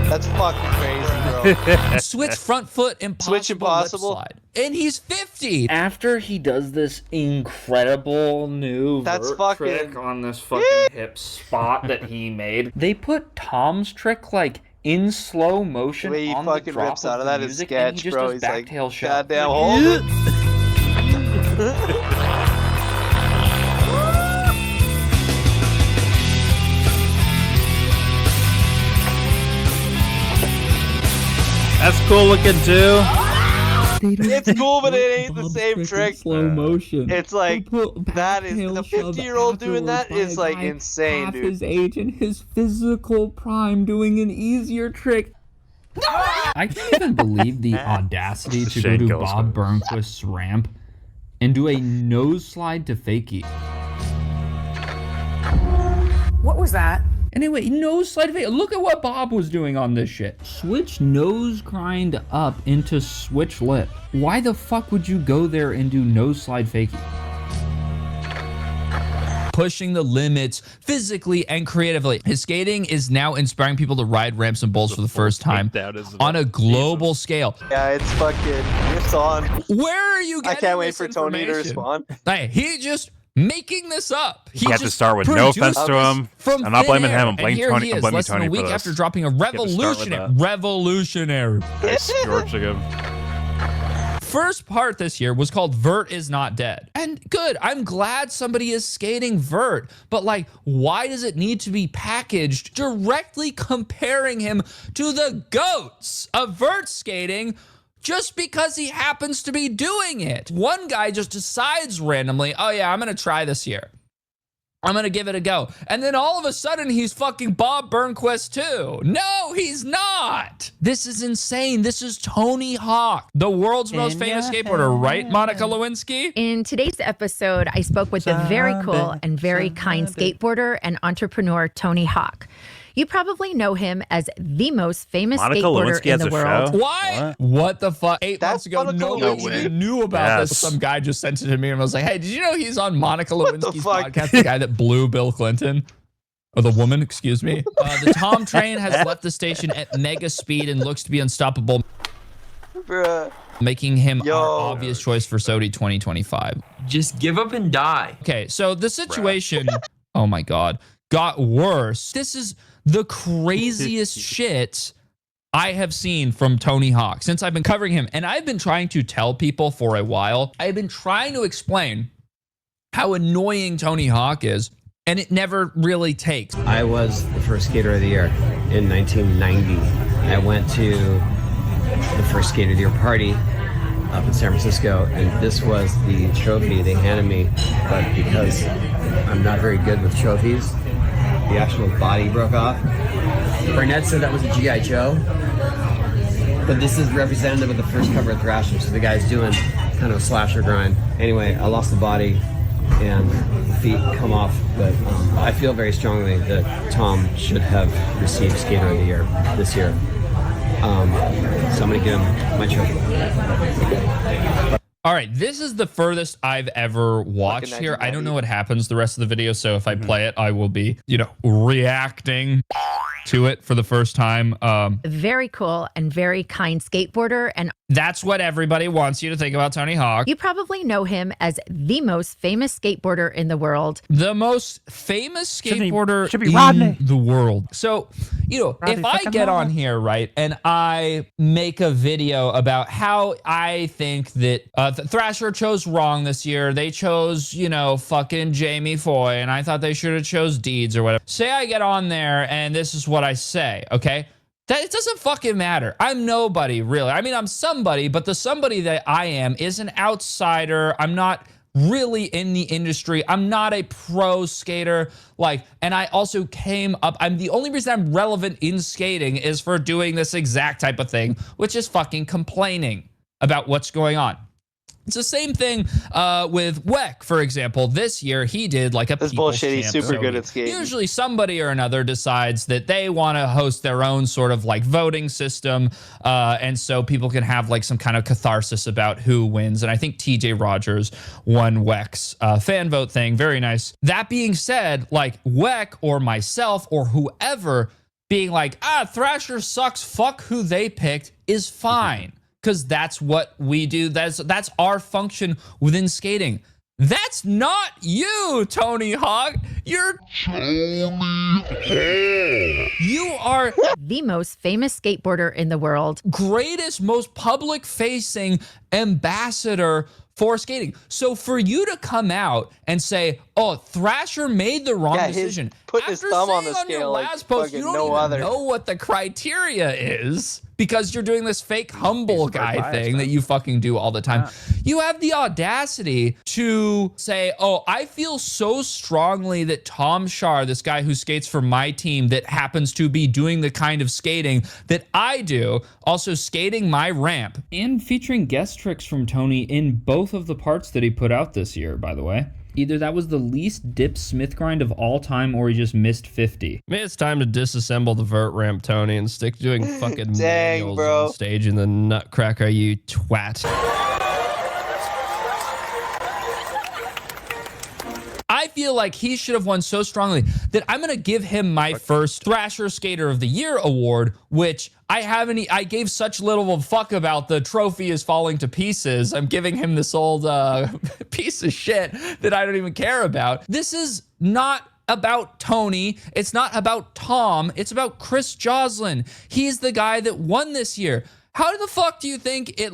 Speaker 2: That's fucking crazy, bro.
Speaker 5: Switch front foot impossible,
Speaker 2: Switch impossible.
Speaker 5: lip slide. And he's 50.
Speaker 11: After he does this incredible new vert trick on this fucking hip spot that he made, they put Tom's trick like in slow motion
Speaker 2: The way he
Speaker 11: on
Speaker 2: fucking
Speaker 11: the drop
Speaker 2: rips
Speaker 11: of
Speaker 2: out of
Speaker 11: the
Speaker 2: that is
Speaker 11: music,
Speaker 2: sketch,
Speaker 11: and he just
Speaker 2: bro.
Speaker 11: does
Speaker 2: He's like,
Speaker 11: backtail shove.
Speaker 2: goddamn, hold it.
Speaker 1: That's cool looking too.
Speaker 2: It's cool, but it ain't the same trick.
Speaker 11: Slow motion.
Speaker 2: It's like, that is, the 50-year-old doing that is like insane,
Speaker 11: half
Speaker 2: dude.
Speaker 11: his age and his physical prime doing an easier trick. I can't even believe the audacity to go to Bob Burnquist's ramp and do a nose slide to fakie.
Speaker 12: What was that?
Speaker 11: Anyway, nose slide to fakie. Look at what Bob was doing on this shit. Switch nose grind up into switch lip. Why the fuck would you go there and do nose slide fakie?
Speaker 5: Pushing the limits physically and creatively. His skating is now inspiring people to ride ramps and bowls for the first time on a global scale.
Speaker 2: Yeah, it's on.
Speaker 5: Where are you getting
Speaker 2: I can't wait for
Speaker 5: this
Speaker 2: Tony to
Speaker 5: information?
Speaker 2: respond.
Speaker 5: Hey, he just making this up.
Speaker 1: He had to start with no offense to him. I'm not blaming him. I'm blaming Tony. I'm blaming
Speaker 5: less than
Speaker 1: Tony
Speaker 5: a week
Speaker 1: for this.
Speaker 5: after dropping a revolutionary.
Speaker 1: Nice, George again.
Speaker 5: First part this year was called Vert is Not Dead. And good, I'm glad somebody is skating vert, but like, why does it need to be packaged directly comparing him to the GOATs of vert skating just because he happens to be doing it? One guy just decides randomly, oh yeah, I'm gonna try this year. I'm gonna give it a go. And then all of a sudden he's fucking Bob Burnquist too. No, he's not. This is insane. This is Tony Hawk, the world's most famous skateboarder, right, Monica Lewinsky?
Speaker 14: In today's episode, I spoke with the very cool and very kind skateboarder and entrepreneur, Tony Hawk. You probably know him as the most famous
Speaker 1: Monica
Speaker 14: skateboarder
Speaker 1: Lewinsky
Speaker 14: in
Speaker 1: has
Speaker 14: the
Speaker 1: a
Speaker 14: world.
Speaker 1: show?
Speaker 5: Why? What the fuck? 8 months ago, nobody even knew about this.
Speaker 1: Yes.
Speaker 5: Some guy just sent it to me and was like, hey, did you know he's on Monica Lewinsky's podcast? The guy that blew Bill Clinton? Or the woman, excuse me. The Tom train has left the station at mega speed and looks to be unstoppable,
Speaker 2: Bruh.
Speaker 5: making him our obvious choice for SOTY 2025.
Speaker 15: Just give up and die.
Speaker 5: Okay, so the situation, oh my God, got worse. This is the craziest shit I have seen from Tony Hawk since I've been covering him. And I've been trying to tell people for a while, I've been trying to explain how annoying Tony Hawk is, and it never really takes.
Speaker 7: I was the first skater of the year in 1990. I went to the first skater of the year party up in San Francisco, and this was the trophy they handed me. But because I'm not very good with trophies, the actual body broke off. Barnett said that was a G.I. Joe, but this is representative of the first cover of Thrasher, so the guy's doing kind of a slasher grind. Anyway, I lost the body and the feet come off, but I feel very strongly that Tom should have received Skater of the Year this year. So I'm gonna give him my trophy.
Speaker 5: All right, this is the furthest I've ever watched here. I don't know what happens the rest of the video, so if I play it, I will be, reacting to it for the first time.
Speaker 14: Very cool and very kind skateboarder, and
Speaker 5: that's what everybody wants you to think about Tony Hawk.
Speaker 14: you probably know him as the most famous skateboarder in the world.
Speaker 5: The most famous skateboarder
Speaker 14: should be Rodney.
Speaker 5: in the world. So, if I get on here, right, and I make a video about how I think that Thrasher chose wrong this year. They chose, fucking Jamie Foy, and I thought they should have chose Deeds or whatever. Say I get on there and this is what I say, okay? That it doesn't fucking matter. I'm nobody, really. I mean, I'm somebody, but the somebody that I am is an outsider. I'm not really in the industry. I'm not a pro skater. And I also the only reason I'm relevant in skating is for doing this exact type of thing, which is fucking complaining about what's going on. It's the same thing with Weck, for example. This year, he did like a
Speaker 2: That's
Speaker 5: people's
Speaker 2: bullshit. He's
Speaker 5: champ,
Speaker 2: super
Speaker 5: so
Speaker 2: good at skating.
Speaker 5: Usually somebody or another decides that they want to host their own sort of like voting system. And so people can have like some kind of catharsis about who wins. And I think TJ Rogers won Weck's fan vote thing. Very nice. That being said, like Weck or myself or whoever being like, Thrasher sucks, fuck who they picked is fine. Because that's what we do. That's our function within skating. That's not you, Tony Hawk. You're Tony Hawk. You are
Speaker 14: the most famous skateboarder in the world.
Speaker 5: Greatest, most public-facing ambassador for skating. So for you to come out and say, "Oh, Thrasher made the wrong decision,"
Speaker 2: put his thumb on the scale like
Speaker 5: last post, you don't even know what the criteria is because you're doing this fake humble guy thing that you fucking do all the time. You have the audacity to say, "Oh, I feel so strongly that Tom Shar, this guy who skates for my team that happens to be doing the kind of skating that I do, also skating my ramp."
Speaker 11: And featuring guest tricks from Tony in both of the parts that he put out this year, by the way. Either that was the least dip Smith grind of all time or he just missed 50.
Speaker 16: Maybe it's time to disassemble the vert ramp, Tony, and stick to doing fucking manuals on stage in the Nutcracker, you twat.
Speaker 5: I feel like he should have won so strongly that I'm going to give him my first Thrasher Skater of the Year award, which I gave such little of a fuck about. The trophy is falling to pieces. I'm giving him this old piece of shit that I don't even care about. This is not about Tony. It's not about Tom. It's about Chris Joslin. He's the guy that won this year. How the fuck do you think it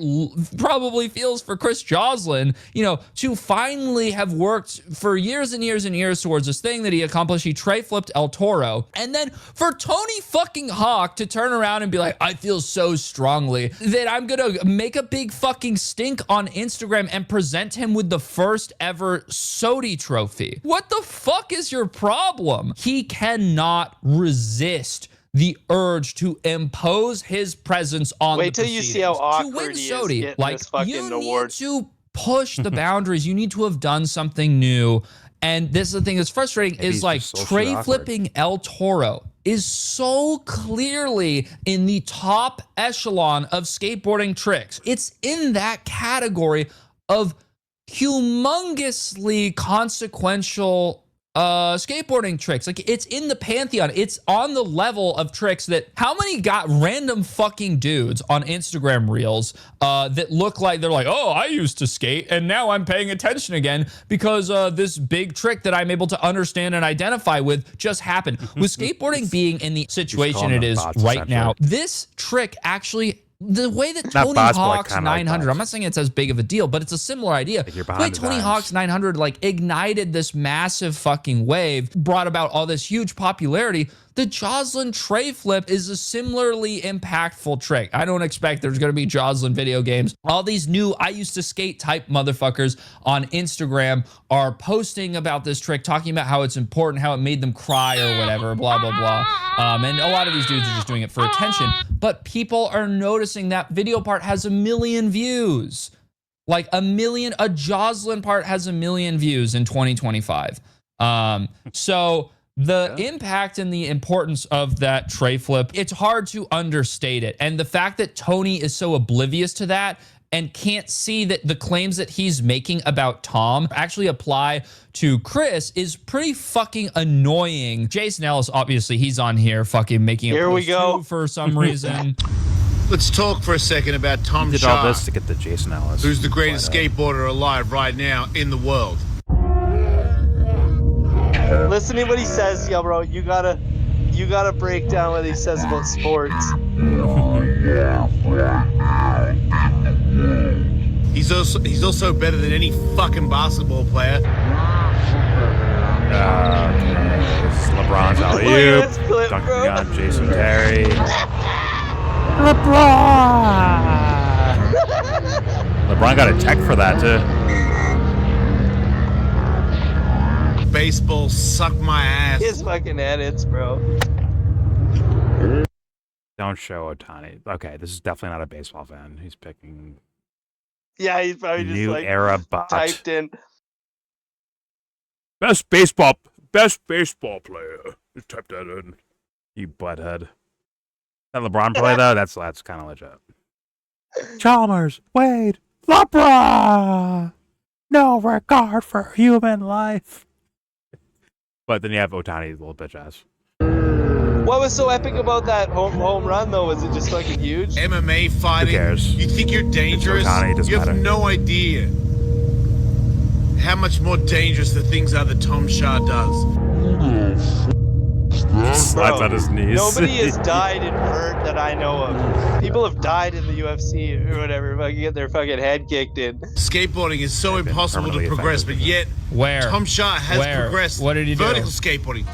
Speaker 5: probably feels for Chris Joslin, you know, to finally have worked for years and years and years towards this thing that he accomplished? He tray flipped El Toro. And then for Tony fucking Hawk to turn around and be like, I feel so strongly that I'm going to make a big fucking stink on Instagram and present him with the first ever SOTY trophy. What the fuck is your problem? He cannot resist the urge to impose his presence on
Speaker 2: Wait
Speaker 5: the
Speaker 2: till you see how awkward
Speaker 5: to win
Speaker 2: he
Speaker 5: SOTY.
Speaker 2: is
Speaker 5: Like,
Speaker 2: this fucking
Speaker 5: you
Speaker 2: award.
Speaker 5: need to push the boundaries. You need to have done something new. And this is the thing that's frustrating is like tray flipping El Toro is so clearly in the top echelon of skateboarding tricks. It's in that category of humongously consequential skateboarding tricks. Like, it's in the pantheon. It's on the level of tricks that how many got random fucking dudes on Instagram reels that look like they're like, oh, I used to skate and now I'm paying attention again because this big trick that I'm able to understand and identify with just happened. With skateboarding being in the situation it is right now, this trick actually, the way that Tony Hawk's 900, I'm not saying it's as big of a deal, but it's a similar idea. The way Tony Hawk's 900 like ignited this massive fucking wave, brought about all this huge popularity. The Joslin tray flip is a similarly impactful trick. I don't expect there's going to be Joslin video games. All these new I used to skate type motherfuckers on Instagram are posting about this trick, talking about how it's important, how it made them cry or whatever, blah, blah, blah. And a lot of these dudes are just doing it for attention. But people are noticing that video part has 1 million views. Like a Joslin part has 1 million views in 2025. So the impact and the importance of that tray flip, it's hard to understate it. And the fact that Tony is so oblivious to that and can't see that the claims that he's making about Tom actually apply to Chris is pretty fucking annoying. Jason Ellis, obviously, he's on here fucking making a post too for some reason.
Speaker 17: Let's talk for a second about Tom
Speaker 1: did
Speaker 17: Shah,
Speaker 1: all this to get the Jason Ellis,
Speaker 17: who's the greatest skateboarder alive right now in the world.
Speaker 2: Listen to what he says, YellBro. You gotta break down what he says about sports.
Speaker 17: He's also better than any fucking basketball player.
Speaker 1: This is LeBron's alley-oop, dunking on Jason Terry. LeBron got a tech for that too.
Speaker 17: Baseball suck my ass.
Speaker 2: His fucking edits, bro.
Speaker 1: Don't show Ohtani. Okay, this is definitely not a baseball fan. He's picking.
Speaker 2: Yeah, he's probably just
Speaker 1: New
Speaker 2: like
Speaker 1: era bot.
Speaker 2: typed in.
Speaker 1: Best baseball player. Just type that in. You butthead. That LeBron play though, that's kind of legit. Chalmers, Wade, LeBron. No regard for human life. But then you have Otani, little bitch ass.
Speaker 2: What was so epic about that home run though? Was it just fucking huge?
Speaker 17: MMA fighting.
Speaker 1: Who cares?
Speaker 17: You think you're dangerous?
Speaker 1: Otani, doesn't
Speaker 17: You have
Speaker 1: matter.
Speaker 17: no idea how much more dangerous the things are that Tom Shaw does.
Speaker 1: Slides on his knees.
Speaker 2: Nobody has died in vert that I know of. People have died in the UFC or whatever, fucking get their fucking head kicked in.
Speaker 17: Skateboarding is so impossible to progress, but yet Tom Shaw has progressed.
Speaker 5: What did he do?
Speaker 17: Vertical skateboarding.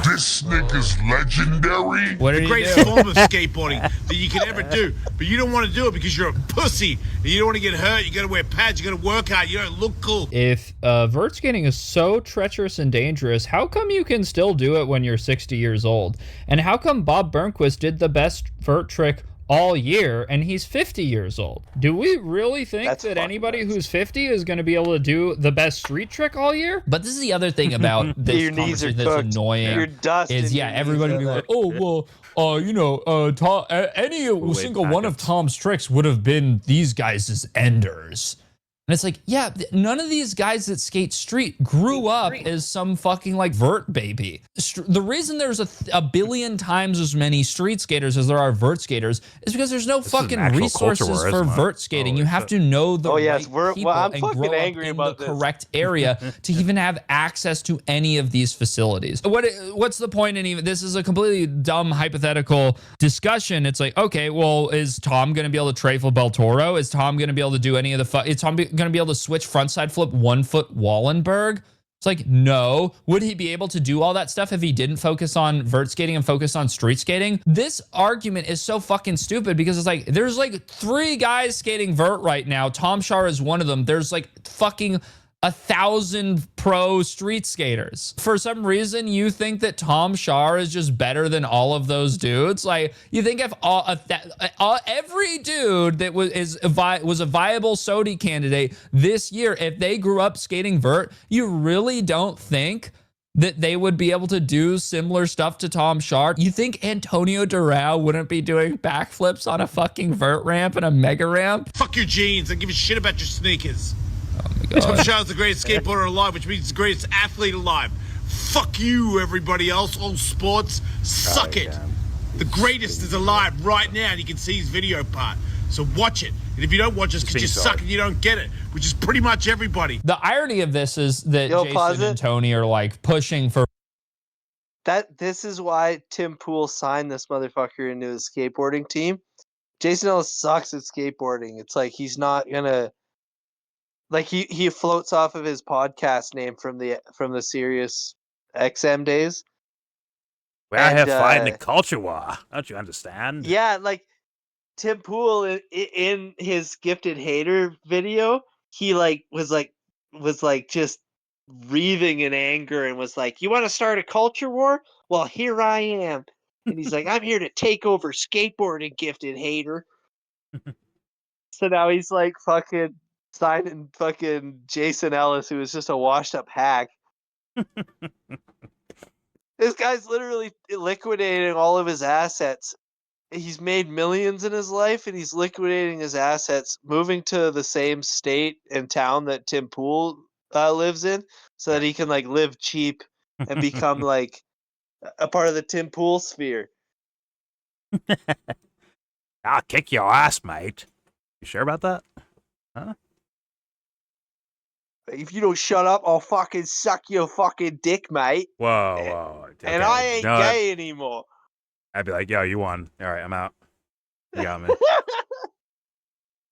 Speaker 10: This nigga's legendary.
Speaker 5: What did
Speaker 17: The
Speaker 5: he
Speaker 17: greatest
Speaker 5: do?
Speaker 17: form of skateboarding that you can ever do, but you don't want to do it because you're a pussy and you don't want to get hurt. You got to wear pads. You got to work out. You don't look cool.
Speaker 11: If vert skating is so treacherous and dangerous, how come you can still do it when you're 60 years old? And how come Bob Burnquist did the best vert trick all year and he's 50 years old? Do we really think that anybody who's 50 is going to be able to do the best street trick all year?
Speaker 5: But this is the other thing about this
Speaker 2: Your knees are
Speaker 5: conversation that's
Speaker 2: cooked.
Speaker 5: annoying.
Speaker 2: You're dust
Speaker 5: is
Speaker 2: and
Speaker 5: yeah,
Speaker 2: your knees
Speaker 5: everybody
Speaker 2: are
Speaker 5: be like,
Speaker 2: there.
Speaker 5: oh well, Tom, any single one of Tom's tricks would have been these guys' enders. And it's like, yeah, none of these guys that skate street grew up as some fucking like vert baby. The reason there's a billion times as many street skaters as there are vert skaters is because there's no fucking resources for vert skating. You have to know the right people
Speaker 2: I'm
Speaker 5: and
Speaker 2: fucking
Speaker 5: grow
Speaker 2: angry
Speaker 5: up in
Speaker 2: about
Speaker 5: the
Speaker 2: this.
Speaker 5: correct area to even have access to any of these facilities. What's the point in even? This is a completely dumb hypothetical discussion. It's like, okay, well, is Tom going to be able to trifle Bel Toro? Is Tom going to be able to do any of the? Is Tom going to be able to switch frontside flip 1 foot Wallenberg? It's like, no. Would he be able to do all that stuff if he didn't focus on vert skating and focus on street skating? This argument is so fucking stupid because it's like, there's like 3 guys skating vert right now. Tom Shaw is one of them. There's like fucking 1,000 pro street skaters. For some reason, you think that Tom Shaw is just better than all of those dudes? Like, you think if every dude that was a viable SOTY candidate this year, if they grew up skating vert, you really don't think that they would be able to do similar stuff to Tom Shaw? You think Antonio Doral wouldn't be doing backflips on a fucking vert ramp and a mega ramp?
Speaker 17: Fuck your jeans. I give a shit about your sneakers.
Speaker 5: Oh my God.
Speaker 17: Tom Shaw's the greatest skateboarder alive, which means the greatest athlete alive. Fuck you, everybody else. All sports, suck it. The greatest is alive right now, and you can see his video part. So watch it. And if you don't watch it, because you suck and you don't get it, which is pretty much everybody.
Speaker 5: The irony of this is that Jason and Tony are like pushing for
Speaker 2: This is why Tim Pool signed this motherfucker into his skateboarding team. Jason Ellis sucks at skateboarding. It's like he's not gonna. Like he floats off of his podcast name from the Sirius XM days.
Speaker 1: We're out here fighting the culture war. Don't you understand?
Speaker 2: Yeah, like Tim Pool in his Gifted Hater video, he was just wreathing in anger and was like, "You want to start a culture war? Well, here I am." And he's like, "I'm here to take over skateboarding, Gifted Hater." So now he's like fucking signing fucking Jason Ellis, who is just a washed up hack. This guy's literally liquidating all of his assets. He's made millions in his life, and he's liquidating his assets, moving to the same state and town that Tim Pool lives in, so that he can like live cheap and become like a part of the Tim Pool sphere.
Speaker 1: I'll kick your ass, mate. You sure about that? Huh?
Speaker 2: If you don't shut up, I'll fucking suck your fucking dick, mate.
Speaker 1: Whoa. Okay.
Speaker 2: And I ain't gay anymore.
Speaker 1: I'd be like, yo, you won. All right, I'm out. You got me.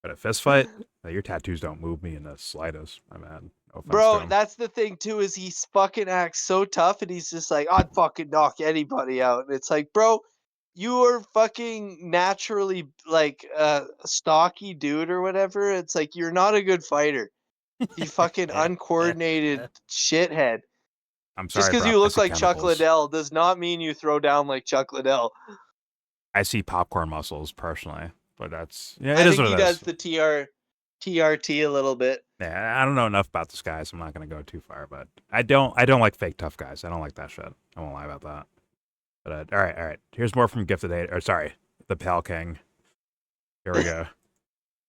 Speaker 1: But a fist fight? Your tattoos don't move me in the slightest. I'm mad. No offense to
Speaker 2: Bro,
Speaker 1: him.
Speaker 2: that's the thing too, is he fucking acts so tough, and he's just like, I'd fucking knock anybody out. And it's like, bro, you are fucking naturally like a stocky dude or whatever. It's like, you're not a good fighter. You fucking uncoordinated shithead.
Speaker 1: I'm sorry,
Speaker 2: Just because
Speaker 1: bro.
Speaker 2: you
Speaker 1: I
Speaker 2: look
Speaker 1: see
Speaker 2: like Chuck
Speaker 1: chemicals.
Speaker 2: Liddell does not mean you throw down like Chuck Liddell.
Speaker 1: I see popcorn muscles, personally. But that's
Speaker 2: I
Speaker 1: it is
Speaker 2: think
Speaker 1: what
Speaker 2: he
Speaker 1: it
Speaker 2: does
Speaker 1: is.
Speaker 2: the TRT a little bit.
Speaker 1: Yeah, I don't know enough about this guy, so I'm not gonna go too far. But I don't like fake tough guys. I don't like that shit. I won't lie about that. But all right. Here's more from Gifted Eight. Or sorry, the Pal King. Here we go.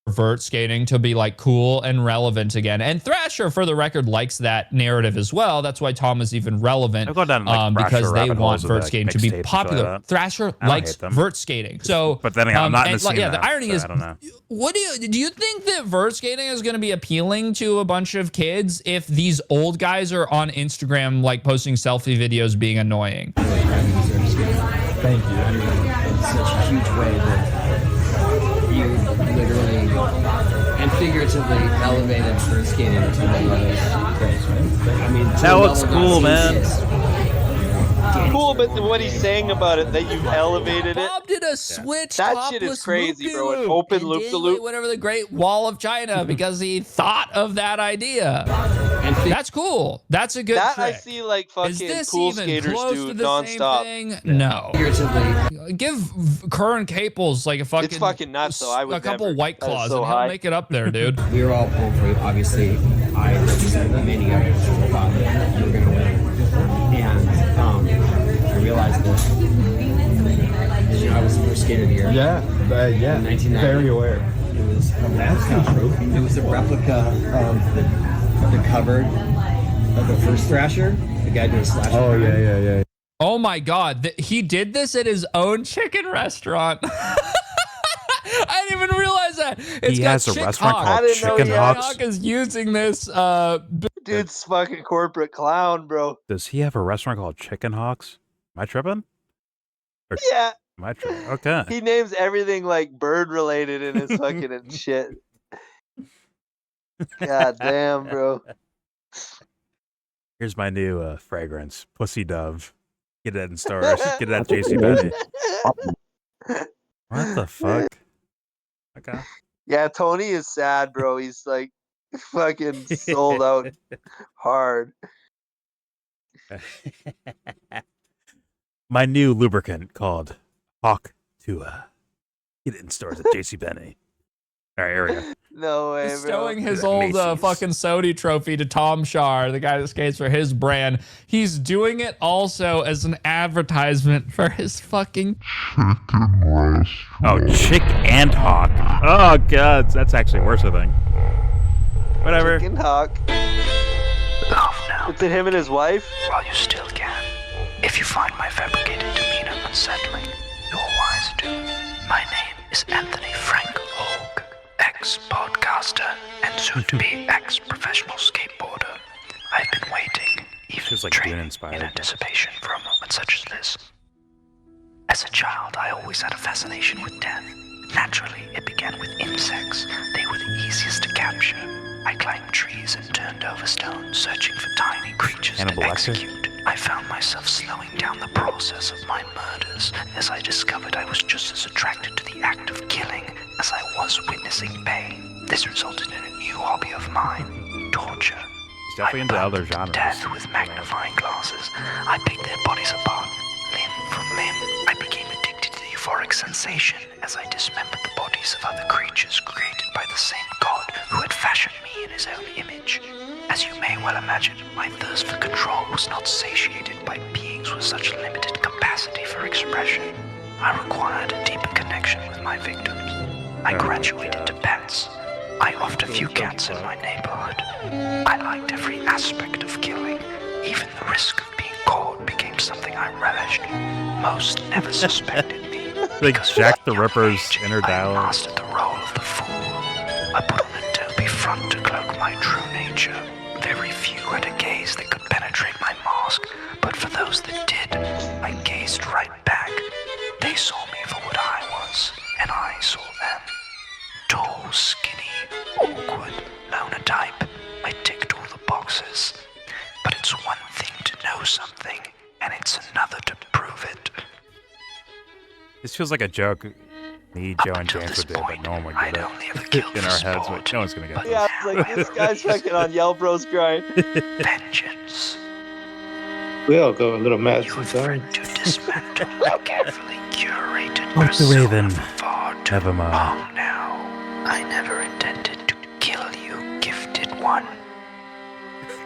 Speaker 5: Vert skating to be like cool and relevant again. And Thrasher, for the record, likes that narrative as well. That's why Tom is even relevant, because they want vert skating to be popular. Thrasher likes vert skating. So,
Speaker 1: but then I'm not in the scene.
Speaker 5: The irony is,
Speaker 1: I don't know.
Speaker 5: What do you think that vert skating is going to be appealing to a bunch of kids if these old guys are on Instagram like posting selfie videos being annoying?
Speaker 7: Thank you. In such a huge way that you literally and figuratively elevated vert skating to the lowest. I mean,
Speaker 1: that looks cool, man.
Speaker 2: Cool, but what he's saying about it, that you've elevated it.
Speaker 5: Bob did a switch.
Speaker 2: That shit is crazy, bro. An open loop-de-loop.
Speaker 5: Whatever the Great Wall of China, because he thought of that idea. That's cool. That's a good
Speaker 2: trick.
Speaker 5: I
Speaker 2: see like fucking
Speaker 5: Is this
Speaker 2: pool
Speaker 5: even
Speaker 2: skaters
Speaker 5: close
Speaker 2: do
Speaker 5: to the
Speaker 2: nonstop.
Speaker 5: same thing? No. Give Curran Caples like a fucking.
Speaker 2: It's fucking nuts, though. I would
Speaker 5: a couple
Speaker 2: never.
Speaker 5: White Claws,
Speaker 2: so
Speaker 5: and he'll make it up there, dude.
Speaker 7: We were all pulling for you. Obviously, I represented many of us who thought that you were going to win. And I realized that, you know, I was the first skater of the year.
Speaker 18: Yeah,
Speaker 7: in 1990.
Speaker 18: Very aware.
Speaker 7: It was a replica. It was a replica of the cover of the first Thrasher. The guy did a slash.
Speaker 18: Oh yeah.
Speaker 5: Oh my God, he did this at his own chicken restaurant. I didn't even realize that.
Speaker 1: He has a restaurant called Chicken Hawks.
Speaker 5: Hawk is using this.
Speaker 2: Dude's fucking corporate clown, bro.
Speaker 1: Does he have a restaurant called Chicken Hawks? Am I tripping? Or
Speaker 2: Yeah.
Speaker 1: Am I tripping? Okay.
Speaker 2: He names everything like bird related in his fucking and shit. God damn, bro.
Speaker 1: Here's my new fragrance, Pussy Dove. Get that in stores. Get that JCPenney. What the fuck? Okay.
Speaker 2: Yeah, Tony is sad, bro. He's like fucking sold out hard.
Speaker 1: My new lubricant called Hawk Tua. Get it in stores at JCPenney. All right, here we go.
Speaker 2: No way, bro.
Speaker 5: Bestowing his old fucking SOTY trophy to Tom Shar, the guy that skates for his brand. He's doing it also as an advertisement for his fucking
Speaker 10: chicken restaurant.
Speaker 1: Oh, Chick and Hawk. Oh, God. That's actually worse, I think. Whatever.
Speaker 2: Chicken Hawk.
Speaker 19: Laugh now.
Speaker 2: It's him and his wife?
Speaker 19: While you still can. If you find my fabricated demeanor unsettling, you're wise to. My name is Anthony Frank Hogg, ex-podcaster and soon-to-be ex-professional skateboarder. I've been waiting, even
Speaker 1: like
Speaker 19: training in anticipation for a moment such as this. As a child, I always had a fascination with death. Naturally, it began with insects. They were the easiest to capture. I climbed trees and turned over stones, searching for tiny creatures to execute. I found myself slowing down the process of my murders as I discovered I was just as attracted to the act of killing as I was witnessing pain. This resulted in a new hobby of mine, torture.
Speaker 1: He's definitely into other genres.
Speaker 19: Death with magnifying glasses. I picked their bodies apart, limb from limb. I became addicted to the euphoric sensation as I dismembered the bodies of other creatures created by the same God who had fashioned me in his own image. As you may well imagine, my thirst for control was not satiated by beings with such limited capacity for expression. I required a deeper connection with my victims. I graduated to pets. I offed a few cats in my neighborhood. I liked every aspect of killing. Even the risk of being caught became something I relished. Most never suspected me.
Speaker 1: Like Jack the Ripper's inner
Speaker 19: I
Speaker 1: dialogue.
Speaker 19: mastered the role of the fool. I put on a dopey front to cloak my true nature. Very few had a gaze that could penetrate my mask, but for those that did, I gazed right back. They saw me for what I was, and I saw them. Tall, skinny, awkward, loner type. I ticked all the boxes. But it's one thing to know something, and it's another to prove it.
Speaker 1: This feels like a joke me, Joe, and James would do, but no one would get it in our heads. But no one's gonna get it.
Speaker 2: Yeah, it's like this guy's fucking on YellBro's grind.
Speaker 19: Vengeance.
Speaker 18: We all go a little mad
Speaker 19: sometimes. To dismantle a carefully curated
Speaker 1: the Raven.
Speaker 19: far
Speaker 1: Never mind.
Speaker 19: Wrong now. I never intended to kill you, gifted one.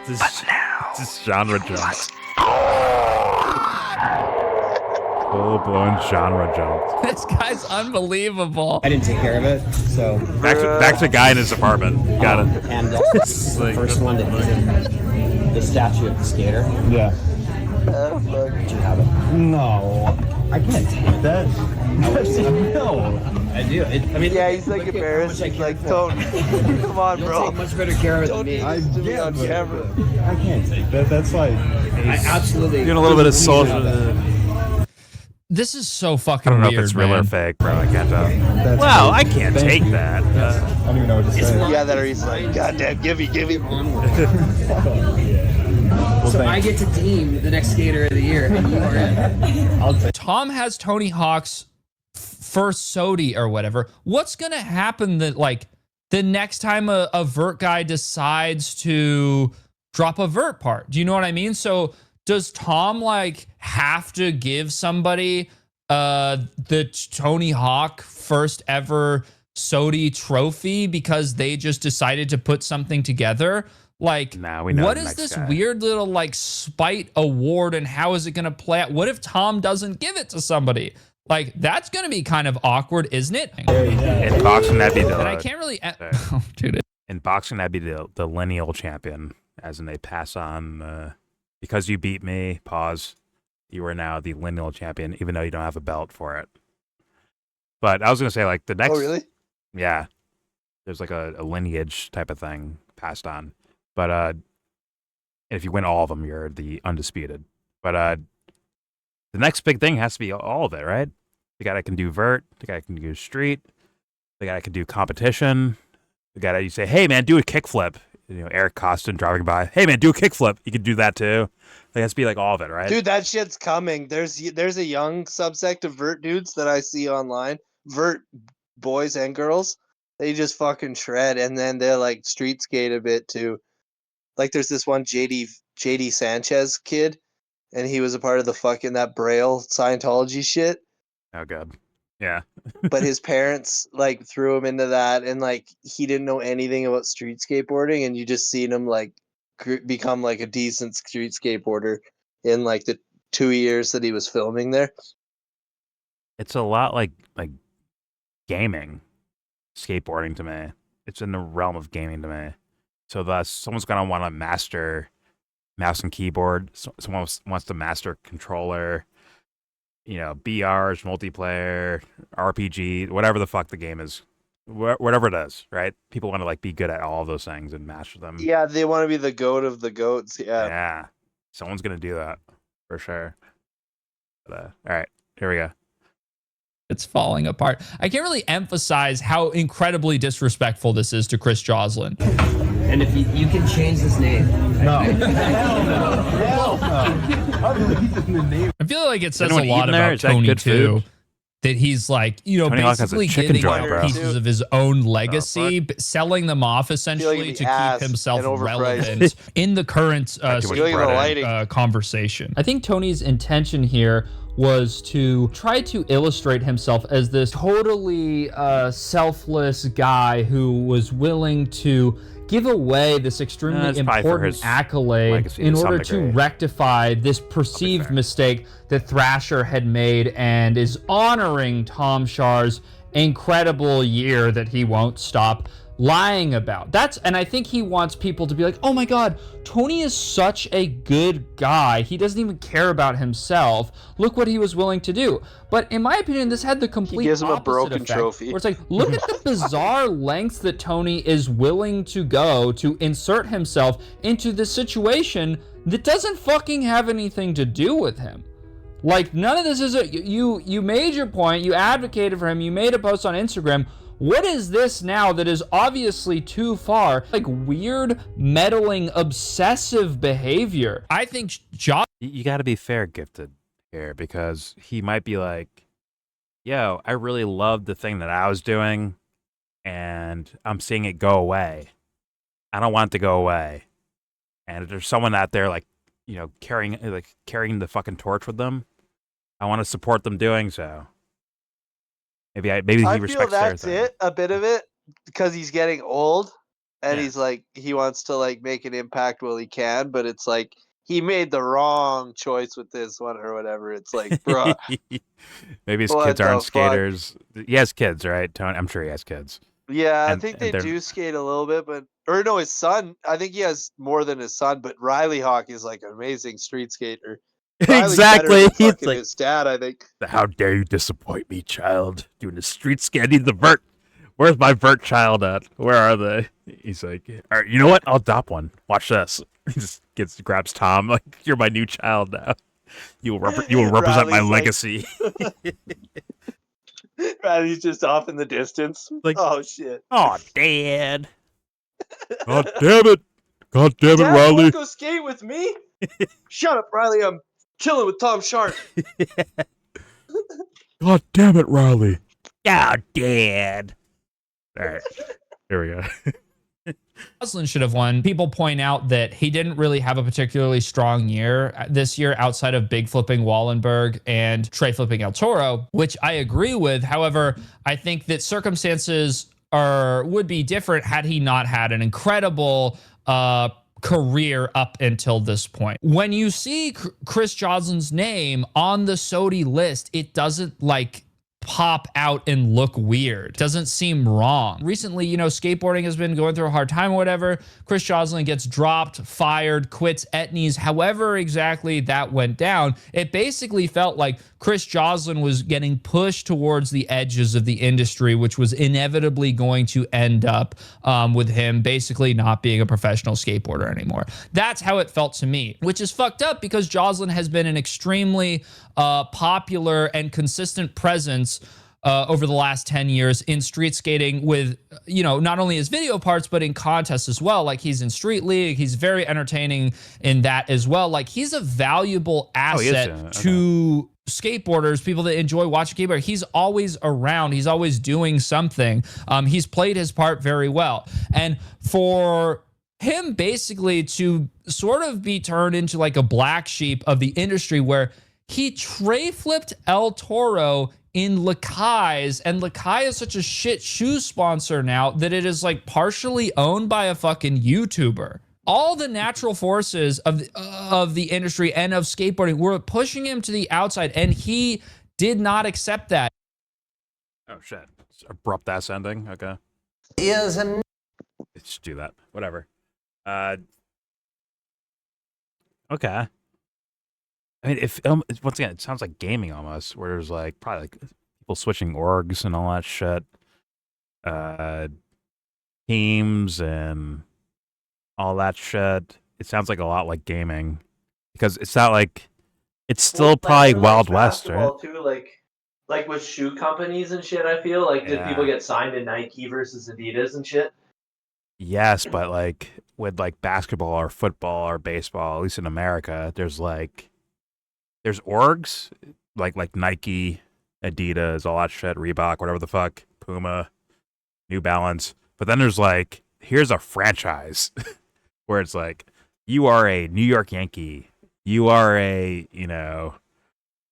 Speaker 19: But now,
Speaker 1: This is genre jumps. Full-blown genre jumps.
Speaker 5: This guy's unbelievable.
Speaker 7: I didn't take care of it, so
Speaker 1: Back to guy in his apartment. Got it.
Speaker 7: And the first one that isn't the statue of the skater.
Speaker 18: Yeah.
Speaker 7: Did you have it?
Speaker 18: No, I can't take that. No,
Speaker 7: I do.
Speaker 2: Yeah, he's like embarrassed. He's like, don't. Come on, bro.
Speaker 7: Take much better care of it than me.
Speaker 2: I to me on camera.
Speaker 18: I can't take that. That's like
Speaker 7: I absolutely
Speaker 1: Doing a little bit of social.
Speaker 5: This is so fucking
Speaker 1: I don't know
Speaker 5: weird,
Speaker 1: if it's real
Speaker 5: man.
Speaker 1: or fake, bro. I can't tell.
Speaker 18: That's
Speaker 1: Well,
Speaker 18: crazy.
Speaker 1: I can't
Speaker 18: Thank
Speaker 1: take
Speaker 18: you.
Speaker 1: that.
Speaker 18: I don't even know what to say.
Speaker 2: Yeah, that or he's like, goddamn, give me.
Speaker 7: So I get to deem the next skater of the year, and you are in.
Speaker 5: Tom has Tony Hawk's first SOTY or whatever. What's gonna happen that like the next time a vert guy decides to drop a vert part? Do you know what I mean? So does Tom like have to give somebody the Tony Hawk first ever SOTY trophy because they just decided to put something together? Like,
Speaker 1: Nah, we know
Speaker 5: what
Speaker 1: the
Speaker 5: is
Speaker 1: next
Speaker 5: this
Speaker 1: guy.
Speaker 5: weird little like spite award and how is it going to play out? What if Tom doesn't give it to somebody? Like, that's going to be kind of awkward, isn't it?
Speaker 1: In boxing, that'd be the.
Speaker 5: And I can't really. Oh, dude.
Speaker 1: In boxing, that'd be the lineal champion, as in they pass on. Because you beat me, pause. You are now the lineal champion, even though you don't have a belt for it. But I was gonna say, like the next.
Speaker 2: Oh, really?
Speaker 1: Yeah, there's like a lineage type of thing passed on. But if you win all of them, you're the undisputed. But the next big thing has to be all of it, right? The guy that can do vert, the guy that can do street, the guy that can do competition, the guy that you say, hey man, do a kickflip. You know, Eric Costin driving by, hey man, do a kickflip. You can do that too. It has to be like all of it, right?
Speaker 2: Dude, that shit's coming. There's a young subsect of vert dudes that I see online. Vert boys and girls. They just fucking shred, and then they're like street skate a bit too. Like there's this one JD Sanchez kid, and he was a part of the fucking that Braille Scientology shit.
Speaker 1: Oh god. Yeah.
Speaker 2: But his parents like threw him into that, and like he didn't know anything about street skateboarding, and you just seen him like become like a decent street skateboarder in like the 2 years that he was filming there.
Speaker 1: It's a lot like gaming, skateboarding to me. It's in the realm of gaming to me. So thus, someone's gonna want to master mouse and keyboard. Someone wants to master controller. You know, BRs, multiplayer, RPG, whatever the fuck the game is, whatever it is, right? People want to like be good at all of those things and master them.
Speaker 2: Yeah, they want to be the goat of the goats. Yeah.
Speaker 1: Yeah. Someone's gonna do that for sure. But, all right, here we go.
Speaker 5: It's falling apart. I can't really emphasize how incredibly disrespectful this is to Chris Joslin.
Speaker 7: And if you can change his name.
Speaker 18: No. Hell no. I'm leaving the name.
Speaker 5: I feel like it says a
Speaker 1: anyone
Speaker 5: lot
Speaker 1: eating there?
Speaker 5: about
Speaker 1: Is that
Speaker 5: Tony
Speaker 1: good
Speaker 5: too.
Speaker 1: food?
Speaker 5: That he's like, you know,
Speaker 1: Tony Hawk has a
Speaker 5: basically
Speaker 1: chicken
Speaker 5: giving
Speaker 1: joint, bro.
Speaker 5: pieces of his own legacy, selling them off essentially
Speaker 2: the
Speaker 5: to
Speaker 2: ass
Speaker 5: keep himself
Speaker 2: and overpriced.
Speaker 5: relevant in the current
Speaker 2: Feeling the lighting.
Speaker 5: conversation. I think Tony's intention here was to try to illustrate himself as this totally selfless guy who was willing to give away this extremely
Speaker 1: It's probably for
Speaker 5: important
Speaker 1: his
Speaker 5: accolade
Speaker 1: legacy
Speaker 5: in
Speaker 1: to some
Speaker 5: order to
Speaker 1: degree.
Speaker 5: rectify this perceived mistake that Thrasher had made, and is honoring Tom Shar's incredible year that he won't stop lying about. And I think he wants people to be like, oh my god, Tony is such a good guy. He doesn't even care about himself. Look what he was willing to do. But in my opinion, this had the complete
Speaker 2: gives him a
Speaker 5: opposite
Speaker 2: broken
Speaker 5: effect,
Speaker 2: trophy.
Speaker 5: where it's like, look at the bizarre lengths that Tony is willing to go to insert himself into this situation that doesn't fucking have anything to do with him. Like, none of this is you made your point, you advocated for him, you made a post on Instagram. What is this now that is obviously too far? Like weird, meddling, obsessive behavior. I think
Speaker 1: You got to be fair gifted here, because he might be like, yo, I really loved the thing that I was doing and I'm seeing it go away. I don't want it to go away. And if there's someone out there like, you know, carrying the fucking torch with them, I want to support them doing so. Maybe he
Speaker 2: I feel
Speaker 1: respects
Speaker 2: that's
Speaker 1: their thing.
Speaker 2: it, a bit of it, because he's getting old, and
Speaker 1: Yeah.
Speaker 2: he's like he wants to like make an impact while he can, but it's like he made the wrong choice with this one or whatever. It's like, bruh,
Speaker 1: Maybe his
Speaker 2: what
Speaker 1: kids aren't
Speaker 2: the fuck?
Speaker 1: skaters. He has kids, right? Tony, I'm sure he has kids.
Speaker 2: Yeah, I
Speaker 1: And
Speaker 2: think they
Speaker 1: they're
Speaker 2: do skate a little bit, but or no, his son. I think he has more than his son, but Riley Hawk is like an amazing street skater. Riley's better
Speaker 1: exactly.
Speaker 2: than
Speaker 1: He's
Speaker 2: fucking
Speaker 1: like,
Speaker 2: his dad, I think.
Speaker 1: how dare you disappoint me, child? Doing the street skate. I need the vert. Where's my vert child at? Where are they? He's like, all right, you know what? I'll adopt one. Watch this. He just grabs Tom. Like, you're my new child now. You will represent my
Speaker 2: Riley's like-
Speaker 1: legacy.
Speaker 2: Riley's just off in the distance.
Speaker 1: Like,
Speaker 2: oh shit!
Speaker 1: Oh, Dad. God damn it! God damn it,
Speaker 2: Dad, you
Speaker 1: Riley!
Speaker 2: want to go skate with me? Shut up, Riley. I'm chilling with Tom Sharp.
Speaker 1: God damn it, Riley! Yeah, Dad. All right, here we go.
Speaker 5: Joslin should have won. People point out that he didn't really have a particularly strong year this year outside of big flipping Wallenberg and tray flipping El Toro, which I agree with. However, I think that circumstances would be different had he not had an incredible career up until this point. When you see Chris Joslin's name on the SOTY list, it doesn't like pop out and look weird. Doesn't seem wrong. Recently, you know, skateboarding has been going through a hard time or whatever. Chris Joslin gets dropped, fired, quits Etnies, however exactly that went down. It basically felt like Chris Joslin was getting pushed towards the edges of the industry, which was inevitably going to end up with him basically not being a professional skateboarder anymore. That's how it felt to me, which is fucked up because Joslin has been an extremely popular and consistent presence over the last 10 years in street skating with, you know, not only his video parts, but in contests as well. Like he's in Street League. He's very entertaining in that as well. Like he's a valuable asset to skateboarders, people that enjoy watching skateboard. He's always around. He's always doing something. He's played his part very well. And for him basically to sort of be turned into like a black sheep of the industry where he tray flipped El Toro in Lakai's, and Lakai is such a shit shoe sponsor now that it is like partially owned by a fucking YouTuber. All the natural forces of the industry and of skateboarding were pushing him to the outside, and he did not accept that.
Speaker 1: Oh shit! Abrupt ass ending. Okay. Let's do that. Whatever. Okay. I mean, if once again, it sounds like gaming almost, where there's like probably like people switching orgs and all that shit, teams and all that shit. It sounds like a lot like gaming because it's not like it's still probably Wild West, right?
Speaker 2: Too, like with shoe companies and shit. I feel like did people get signed to Nike versus Adidas and shit?
Speaker 1: Yes, but like with like basketball or football or baseball, at least in America, there's orgs like Nike, Adidas, all that shit, Reebok, whatever the fuck, Puma, New Balance. But then there's like, here's a franchise where it's like, you are a New York Yankee, you are a, you know,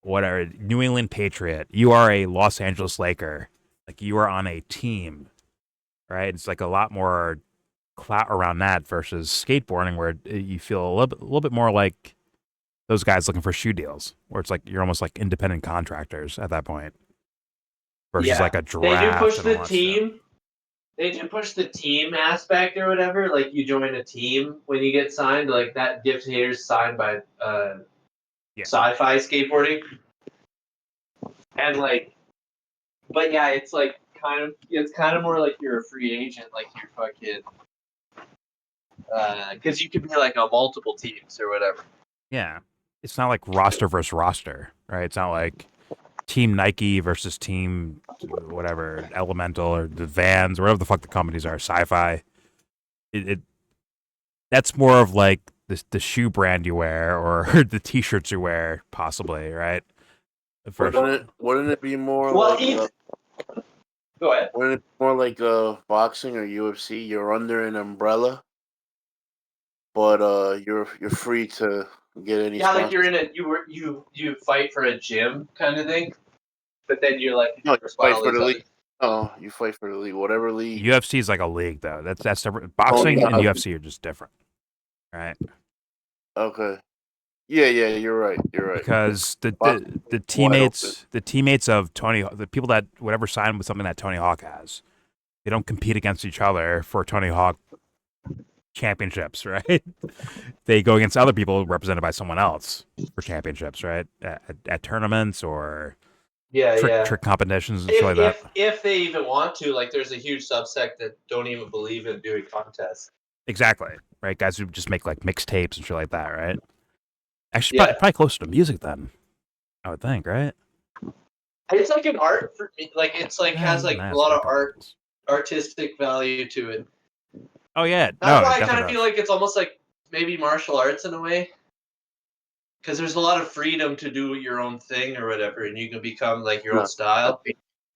Speaker 1: whatever, New England Patriot, you are a Los Angeles Laker, like you are on a team, right? It's like a lot more clout around that versus skateboarding where you feel a little bit more like those guys looking for shoe deals, where it's like you're almost like independent contractors at that point, versus like a draft.
Speaker 2: They do push
Speaker 1: and
Speaker 2: the
Speaker 1: all that
Speaker 2: team.
Speaker 1: stuff.
Speaker 2: They do push the team aspect or whatever. Like you join a team when you get signed. Like that Gift Haters signed by Sci-Fi Skateboarding, and like, but yeah, it's like it's kind of more like you're a free agent, like you're fucking, because you could be like on multiple teams or whatever.
Speaker 1: Yeah. It's not like roster versus roster, right? It's not like Team Nike versus Team whatever, Elemental or the Vans, or whatever the fuck the companies are, Sci-Fi. That's more of like the shoe brand you wear or the t-shirts you wear, possibly, right?
Speaker 20: Wouldn't it be more
Speaker 2: Well,
Speaker 20: like
Speaker 2: go ahead.
Speaker 20: Wouldn't it be more like boxing or UFC? You're under an umbrella, but you're free to get any.
Speaker 2: Yeah, like you're in you fight for a gym kind of thing. but then you're like,
Speaker 20: No, you
Speaker 2: first
Speaker 20: fight
Speaker 2: all
Speaker 20: for
Speaker 2: these
Speaker 20: the
Speaker 2: other-
Speaker 20: league. Oh, you fight for the league, whatever league.
Speaker 1: UFC is like a league, though. That's different. Boxing and UFC are just different, right?
Speaker 20: Okay. Yeah, you're right. You're right.
Speaker 1: Because the
Speaker 20: Boxing is wide
Speaker 1: teammates of Tony, the people that whatever sign with something that Tony Hawk has, they don't compete against each other for Tony Hawk championships, right? They go against other people represented by someone else for championships, right? At tournaments or trick competitions and shit like that.
Speaker 2: If they even want to, like, there's a huge subsect that don't even believe in doing contests.
Speaker 1: Exactly, right? Guys who just make like mixtapes and shit like that, right? Actually, probably closer to music then, I would think, right?
Speaker 2: It's like an art for me. Like, it's like has like a lot of artistic value to it.
Speaker 1: Oh yeah,
Speaker 2: That's why I kind of feel like it's almost like maybe martial arts in a way, because there's a lot of freedom to do your own thing or whatever, and you can become like your own style.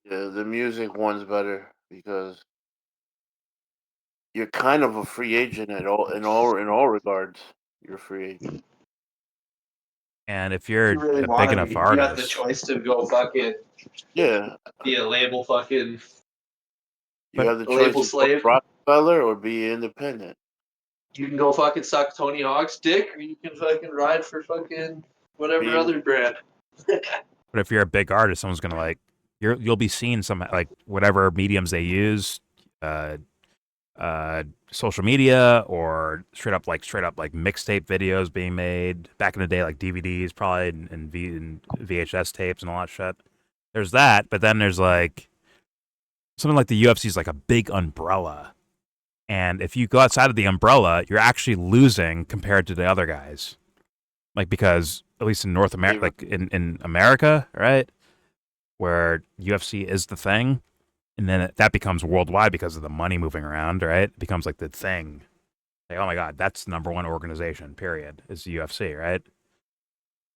Speaker 20: Yeah, the music one's better because you're kind of a free agent in all regards. You're a free agent.
Speaker 1: And if you're
Speaker 2: really
Speaker 1: a big enough
Speaker 2: you have the
Speaker 1: artist,
Speaker 2: choice to go fucking be a label fucking.
Speaker 20: You have the
Speaker 2: label
Speaker 20: choice to
Speaker 2: slave.
Speaker 20: go Rockefeller or be independent.
Speaker 2: You can go fucking suck Tony Hawk's dick, or you can fucking ride for fucking whatever other brand.
Speaker 1: but if you're a big artist, someone's gonna like you'll be seeing some like whatever mediums they use, social media or straight up like mixtape videos being made back in the day, like DVDs probably and VHS tapes and all that shit. There's that, but then there's like something like the UFC is like a big umbrella, and if you go outside of the umbrella, you're actually losing compared to the other guys. Like because at least in North America, like in America, right, where UFC is the thing. And then that becomes worldwide because of the money moving around, right? It becomes like the thing. Like, oh my God, that's the number one organization, period, is the UFC, right?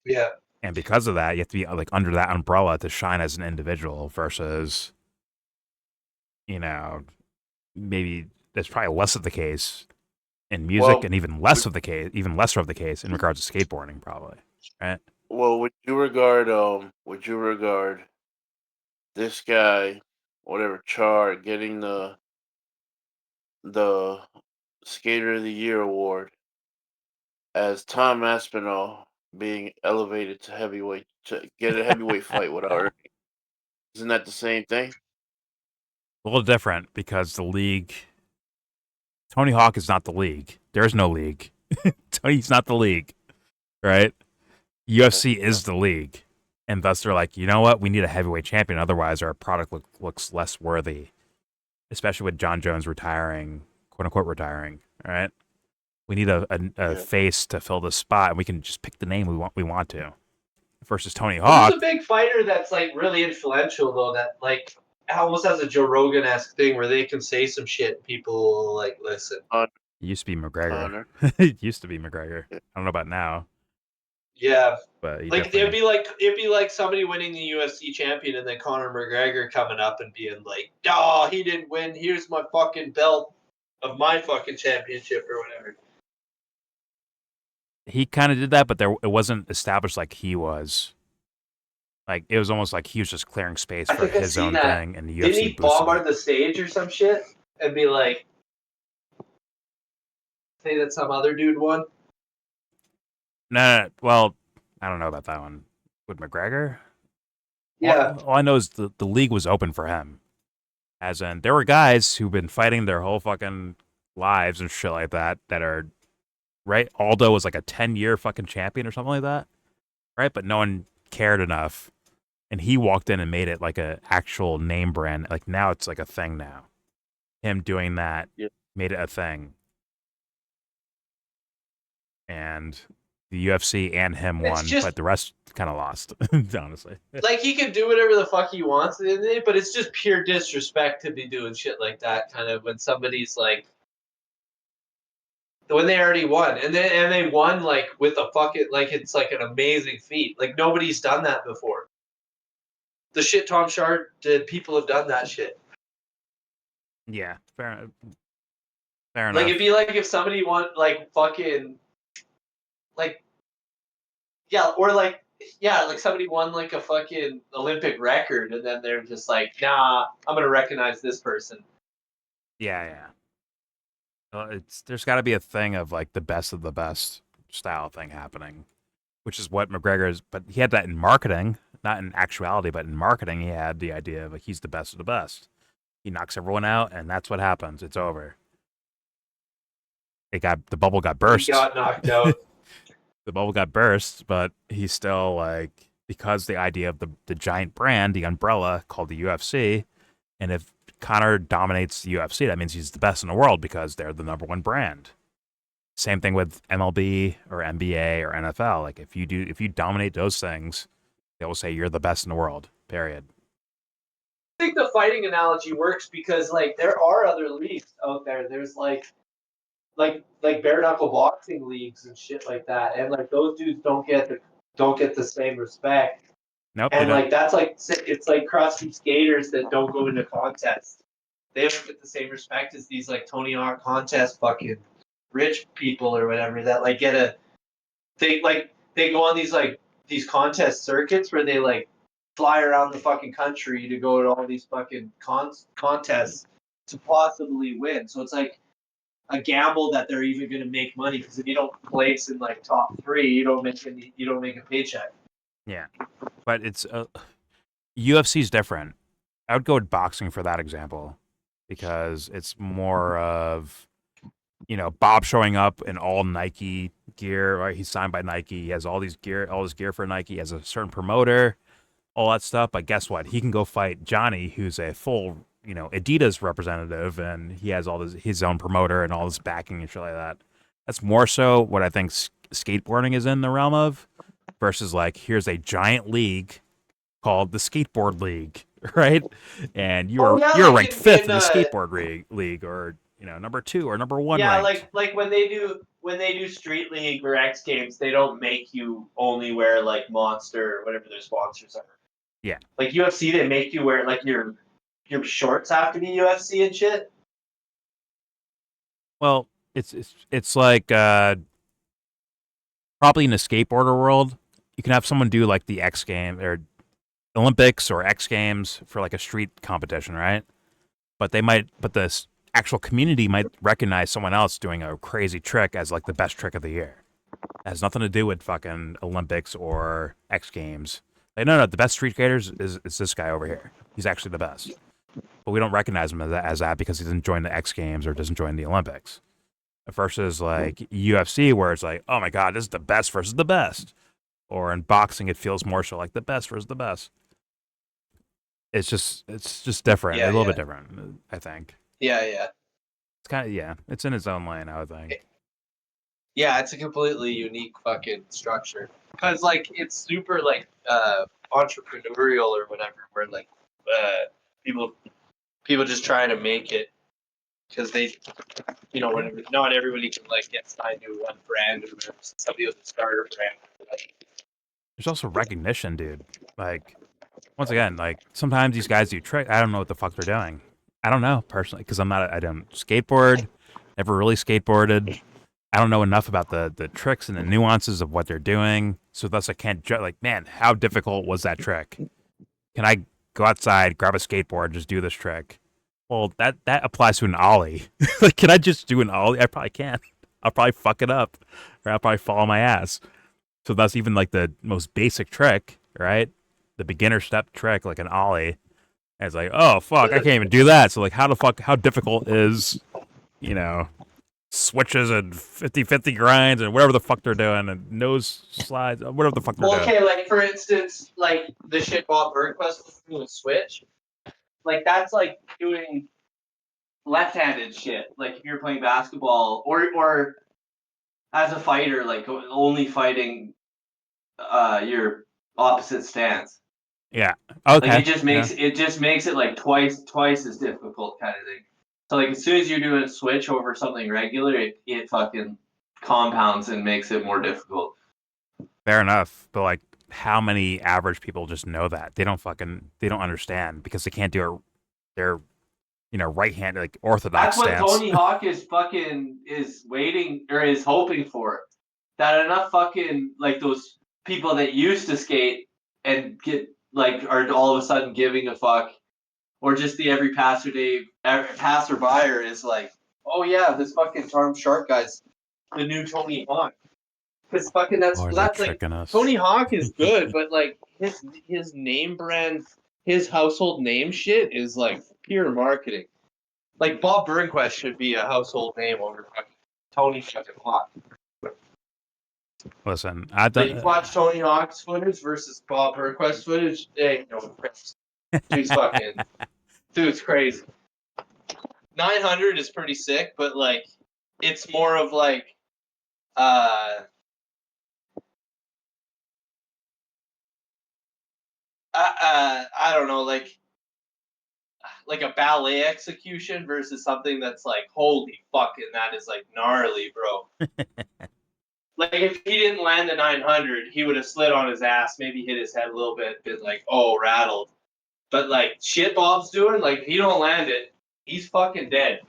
Speaker 2: Yeah.
Speaker 1: And because of that, you have to be like under that umbrella to shine as an individual versus, maybe that's probably less of the case in music and even lesser of the case in regards to skateboarding, probably, right?
Speaker 20: Well, would you regard this guy, whatever Char, getting the Skater of the Year award as Tom Aspinall being elevated to heavyweight to get a heavyweight fight without earning? Isn't that the same thing?
Speaker 1: A little different because the league, Tony Hawk is not the league. There's no league. Tony's not the league, right? UFC is the league. And thus they're like, you know what? We need a heavyweight champion. Otherwise, our product looks less worthy, especially with John Jones retiring, quote unquote retiring, all right? We need a face to fill this spot, and we can just pick the name we want to. Versus Tony Hawk.
Speaker 2: Who's a big fighter that's like really influential though? That like almost has a Joe Rogan-esque thing where they can say some shit and people will, like listen.
Speaker 1: It used to be McGregor. It used to be McGregor. I don't know about now.
Speaker 2: Yeah,
Speaker 1: but
Speaker 2: like it'd be like somebody winning the UFC champion and then Conor McGregor coming up and being like, "Oh, he didn't win. Here's my fucking belt of my fucking championship or whatever."
Speaker 1: He kind of did that, but it wasn't established like he was. Like it was almost like he was just clearing space for his own thing, and the UFC
Speaker 2: didn't he bombard the stage or some shit and be like, "Say that some other dude won."
Speaker 1: No. Well, I don't know about that one. With McGregor?
Speaker 2: Yeah.
Speaker 1: All I know is the league was open for him. As in, there were guys who've been fighting their whole fucking lives and shit like that are, right? Aldo was like a 10-year fucking champion or something like that, right? But no one cared enough. And he walked in and made it like a actual name brand. Like now it's like a thing now. Him doing that made it a thing. And the UFC and him won, but the rest kind of lost, honestly.
Speaker 2: Like he can do whatever the fuck he wants, but it's just pure disrespect to be doing shit like that. Kind of when somebody's like, when they already won, and they won like with a fucking like it's like an amazing feat. Like nobody's done that before. The shit Tom Shard did, people have done that shit.
Speaker 1: Yeah, fair enough.
Speaker 2: Like it'd be like if somebody won like fucking. Like, yeah, or like Yeah, like somebody won like a fucking Olympic record, and then they're just like, nah, I'm gonna recognize this person.
Speaker 1: Yeah. Well, there's got to be a thing of like the best of the best style thing happening, which is what McGregor is. But he had that in marketing, not in actuality, but in marketing, he had the idea of like he's the best of the best. He knocks everyone out, and that's what happens. It's over. The bubble got burst.
Speaker 2: He got knocked out.
Speaker 1: The bubble got burst, but he's still like, because the idea of the giant brand, the umbrella called the UFC, and if Conor dominates the UFC, that means he's the best in the world because they're the number one brand. Same thing with MLB or NBA or NFL. Like if you dominate those things, they will say you're the best in the world. Period.
Speaker 2: I think the fighting analogy works because like there are other leagues out there. There's like bare knuckle boxing leagues and shit like that, and like those dudes don't get the same respect.
Speaker 1: Nope.
Speaker 2: And like that's like it's like CrossFit skaters that don't go into contests. They don't get the same respect as these like Tony Hawk contest fucking rich people or whatever that like they go on these contest circuits where they like fly around the fucking country to go to all these fucking contests to possibly win. So it's like a gamble that they're even going to make money because if you don't place in like top 3, you don't make a paycheck.
Speaker 1: Yeah, but it's UFC's different. I would go with boxing for that example because it's more of, Bob showing up in all Nike gear. Right? He's signed by Nike. He has all this gear for Nike. He has a certain promoter, all that stuff. But guess what? He can go fight Johnny, who's a full, Adidas representative, and he has all his own promoter and all this backing and shit like that. That's more so what I think skateboarding is in the realm of, versus like here's a giant league called the Skateboard League, right? And you're ranked 5th in the skateboard league, or number 2 or number 1.
Speaker 2: Yeah,
Speaker 1: ranked.
Speaker 2: like when they do Street League or X Games, they don't make you only wear like Monster or whatever their sponsors are.
Speaker 1: Yeah.
Speaker 2: Like UFC, they make you wear like your shorts have to be UFC and shit.
Speaker 1: Well, it's like probably in the skateboarder world, you can have someone do like the X Games or Olympics or X Games for like a street competition, right? But the actual community might recognize someone else doing a crazy trick as like the best trick of the year. It has nothing to do with fucking Olympics or X Games. Like, no, the best street skaters is this guy over here. He's actually the best. But we don't recognize him as that because he doesn't join the X Games or doesn't join the Olympics. Versus like UFC, where it's like, oh my God, this is the best versus the best. Or in boxing, it feels more so like the best versus the best. It's just different, a little bit different, I think.
Speaker 2: Yeah.
Speaker 1: It's kind of it's in its own lane, I would think.
Speaker 2: Yeah, it's a completely unique fucking structure because like it's super like entrepreneurial or whatever, where like people just trying to make it because they, not everybody can like get signed to one brand or whatever. Somebody else start a brand.
Speaker 1: There's also recognition, dude. Like, once again, like sometimes these guys do trick. I don't know what the fuck they're doing. I don't know personally because I don't skateboard. Never really skateboarded. I don't know enough about the tricks and the nuances of what they're doing. So thus I can't judge. Like, man, how difficult was that trick? Can I go outside, grab a skateboard, just do this trick? Well, that applies to an ollie. Like, can I just do an ollie? I probably can't. I'll probably fuck it up, or I'll probably fall on my ass. So that's even like the most basic trick, right? The beginner step trick, like an ollie. And it's like, oh fuck, I can't even do that. So like, how difficult is, switches and 50-50 grinds and whatever the fuck they're doing and nose slides, whatever the fuck they're doing.
Speaker 2: Okay, like for instance, like the shit Bob Burnquist was doing with switch, like that's like doing left-handed shit. Like if you're playing basketball or as a fighter, like only fighting your opposite stance.
Speaker 1: Yeah. Okay.
Speaker 2: Like it just makes it like twice as difficult kind of thing. So like as soon as you're doing a switch over something regular, it fucking compounds and makes it more difficult.
Speaker 1: Fair enough, but like, how many average people just know that? They don't understand because they can't do their right-handed like orthodox
Speaker 2: stance. That's what
Speaker 1: stance.
Speaker 2: Tony Hawk is waiting or is hoping for. That enough fucking like those people that used to skate and get like are all of a sudden giving a fuck, or just the every passerby is like, oh yeah, this fucking Charm Shark guy's the new Tony Hawk. Because fucking that's
Speaker 1: Or they're
Speaker 2: like
Speaker 1: tricking us.
Speaker 2: Tony Hawk is good, but like his name brand, his household name shit is like pure marketing. Like Bob Burnquist should be a household name over fucking Tony fucking Hawk.
Speaker 1: Listen,
Speaker 2: Like, you watch Tony Hawk's footage versus Bob Burnquist footage. Hey, no difference. Dude's crazy. 900 is pretty sick, but like, it's more of like, I don't know, like a ballet execution versus something that's like, holy fucking, that is like gnarly, bro. Like, if he didn't land the 900, he would have slid on his ass, maybe hit his head a little bit, been like, oh, rattled. But like, shit Bob's doing, like, if he don't land it, he's fucking dead.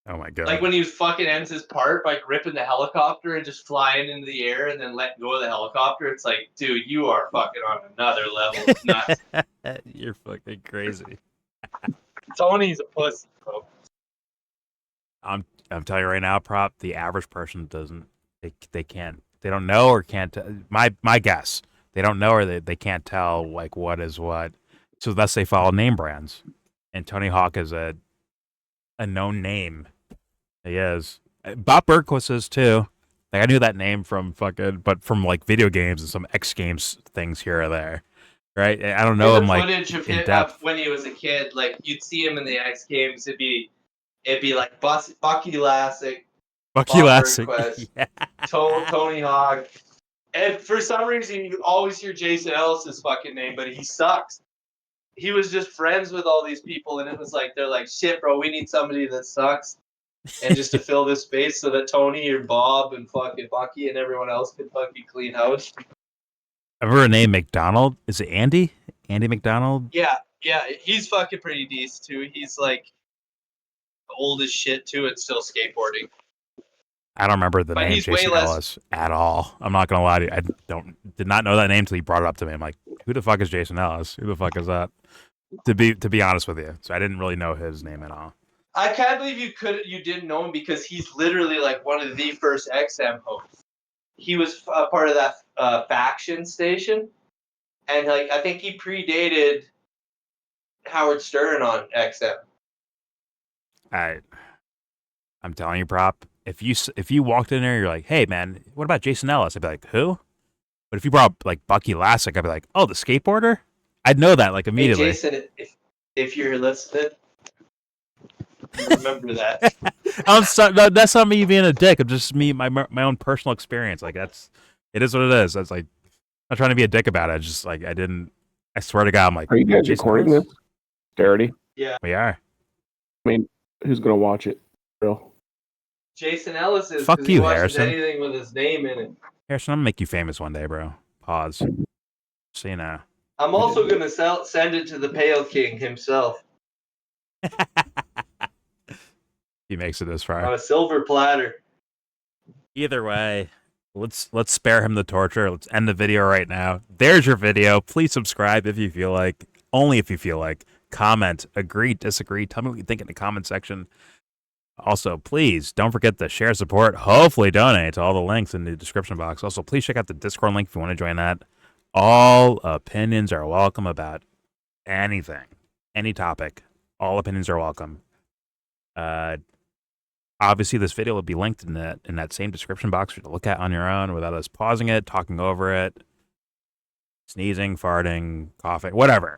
Speaker 1: Oh my god.
Speaker 2: Like when he fucking ends his part by ripping the helicopter and just flying into the air and then letting go of the helicopter, it's like, dude, you are fucking on another level. It's nuts.
Speaker 1: You're fucking crazy.
Speaker 2: Tony's a pussy, bro.
Speaker 1: I'm telling you right now, Prop, the average person doesn't, they don't know or can't, my guess, they don't know or they can't tell like what is what. So thus they follow name brands. And Tony Hawk is a known name. He is. Bob Burnquist is too. Like, I knew that name from but from like video games and some X Games things here or there. Right? I don't know him like
Speaker 2: footage of
Speaker 1: in
Speaker 2: him
Speaker 1: depth.
Speaker 2: when he was a kid, like you'd see him in the X Games, it'd be like Bucky Lassick,
Speaker 1: Bucky
Speaker 2: Bob
Speaker 1: Lassick.
Speaker 2: Burnquist,
Speaker 1: Yeah.
Speaker 2: Tony Hawk. And for some reason, you always hear Jason Ellis's fucking name, but he sucks. He was just friends with all these people, and it was like, they're like, shit, bro, we need somebody that sucks. And just to fill this space so that Tony or Bob and fucking Bucky and everyone else can fucking clean house.
Speaker 1: I've heard a name McDonald. Is it Andy? Andy McDonald?
Speaker 2: Yeah, he's fucking pretty decent too. He's like old as shit too and still skateboarding.
Speaker 1: I don't remember the
Speaker 2: But
Speaker 1: name
Speaker 2: he's way
Speaker 1: Jason
Speaker 2: less-
Speaker 1: Ellis at all. I'm not gonna lie to you. I did not know that name until you brought it up to me. I'm like, who the fuck is Jason Ellis? Who the fuck is that? To be honest with you, so I didn't really know his name at all.
Speaker 2: I can't believe you didn't know him because he's literally like one of the first XM hosts. He was a part of that faction station, and like I think he predated Howard Stern on XM.
Speaker 1: I'm telling you, Prop. If you walked in there, you're like, hey man, what about Jason Ellis? I'd be like, who? But if you brought up like Bucky Lassick, I'd be like, oh, the skateboarder. I'd know that like immediately.
Speaker 2: Hey, Jason, if you're listening, remember that.
Speaker 1: No, that's not me being a dick. I'm just my own personal experience. Like it is what it is. That's like, I'm not trying to be a dick about it. It's just like I swear to God, I'm like,
Speaker 21: are you guys
Speaker 1: Jason
Speaker 21: recording
Speaker 1: Ellis?
Speaker 21: this? Darity?
Speaker 2: Yeah.
Speaker 1: We are.
Speaker 21: I mean, who's gonna watch it? Real?
Speaker 2: Jason Ellis is.
Speaker 1: Fuck
Speaker 2: 'cause he
Speaker 1: you,
Speaker 2: watches
Speaker 1: Harrison.
Speaker 2: anything with his name in it.
Speaker 1: Harrison, I'm gonna make you famous one day, bro. Pause. So you know.
Speaker 2: I'm also gonna send it to the Pale King himself
Speaker 1: He makes it this far.
Speaker 2: on a silver platter.
Speaker 1: Either way, let's spare him the torture. Let's end the video right now. There's your video. Please subscribe if you feel like. Only if you feel like. Comment, agree, disagree. Tell me what you think in the comment section. Also, please don't forget to share, support, hopefully donate to all the links in the description box. Also, please check out the Discord link if you want to join that. All opinions are welcome about anything, any topic. All opinions are welcome. Obviously, this video will be linked in that same description box for you to look at on your own without us pausing it, talking over it, sneezing, farting, coughing, whatever.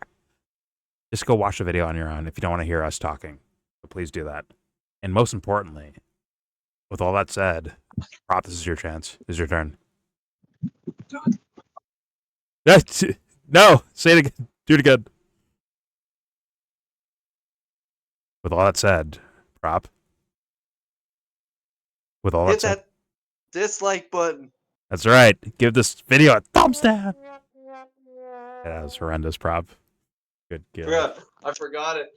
Speaker 1: Just go watch the video on your own if you don't want to hear us talking. So please do that. And most importantly, with all that said, Prop, this is your chance. This is your turn. No, say it again. Do it again. With all that said, Prop. With all that
Speaker 2: Hit
Speaker 1: said,
Speaker 2: that dislike button.
Speaker 1: that's right. Give this video a thumbs down. That was horrendous, Prop. Good.
Speaker 2: I forgot it.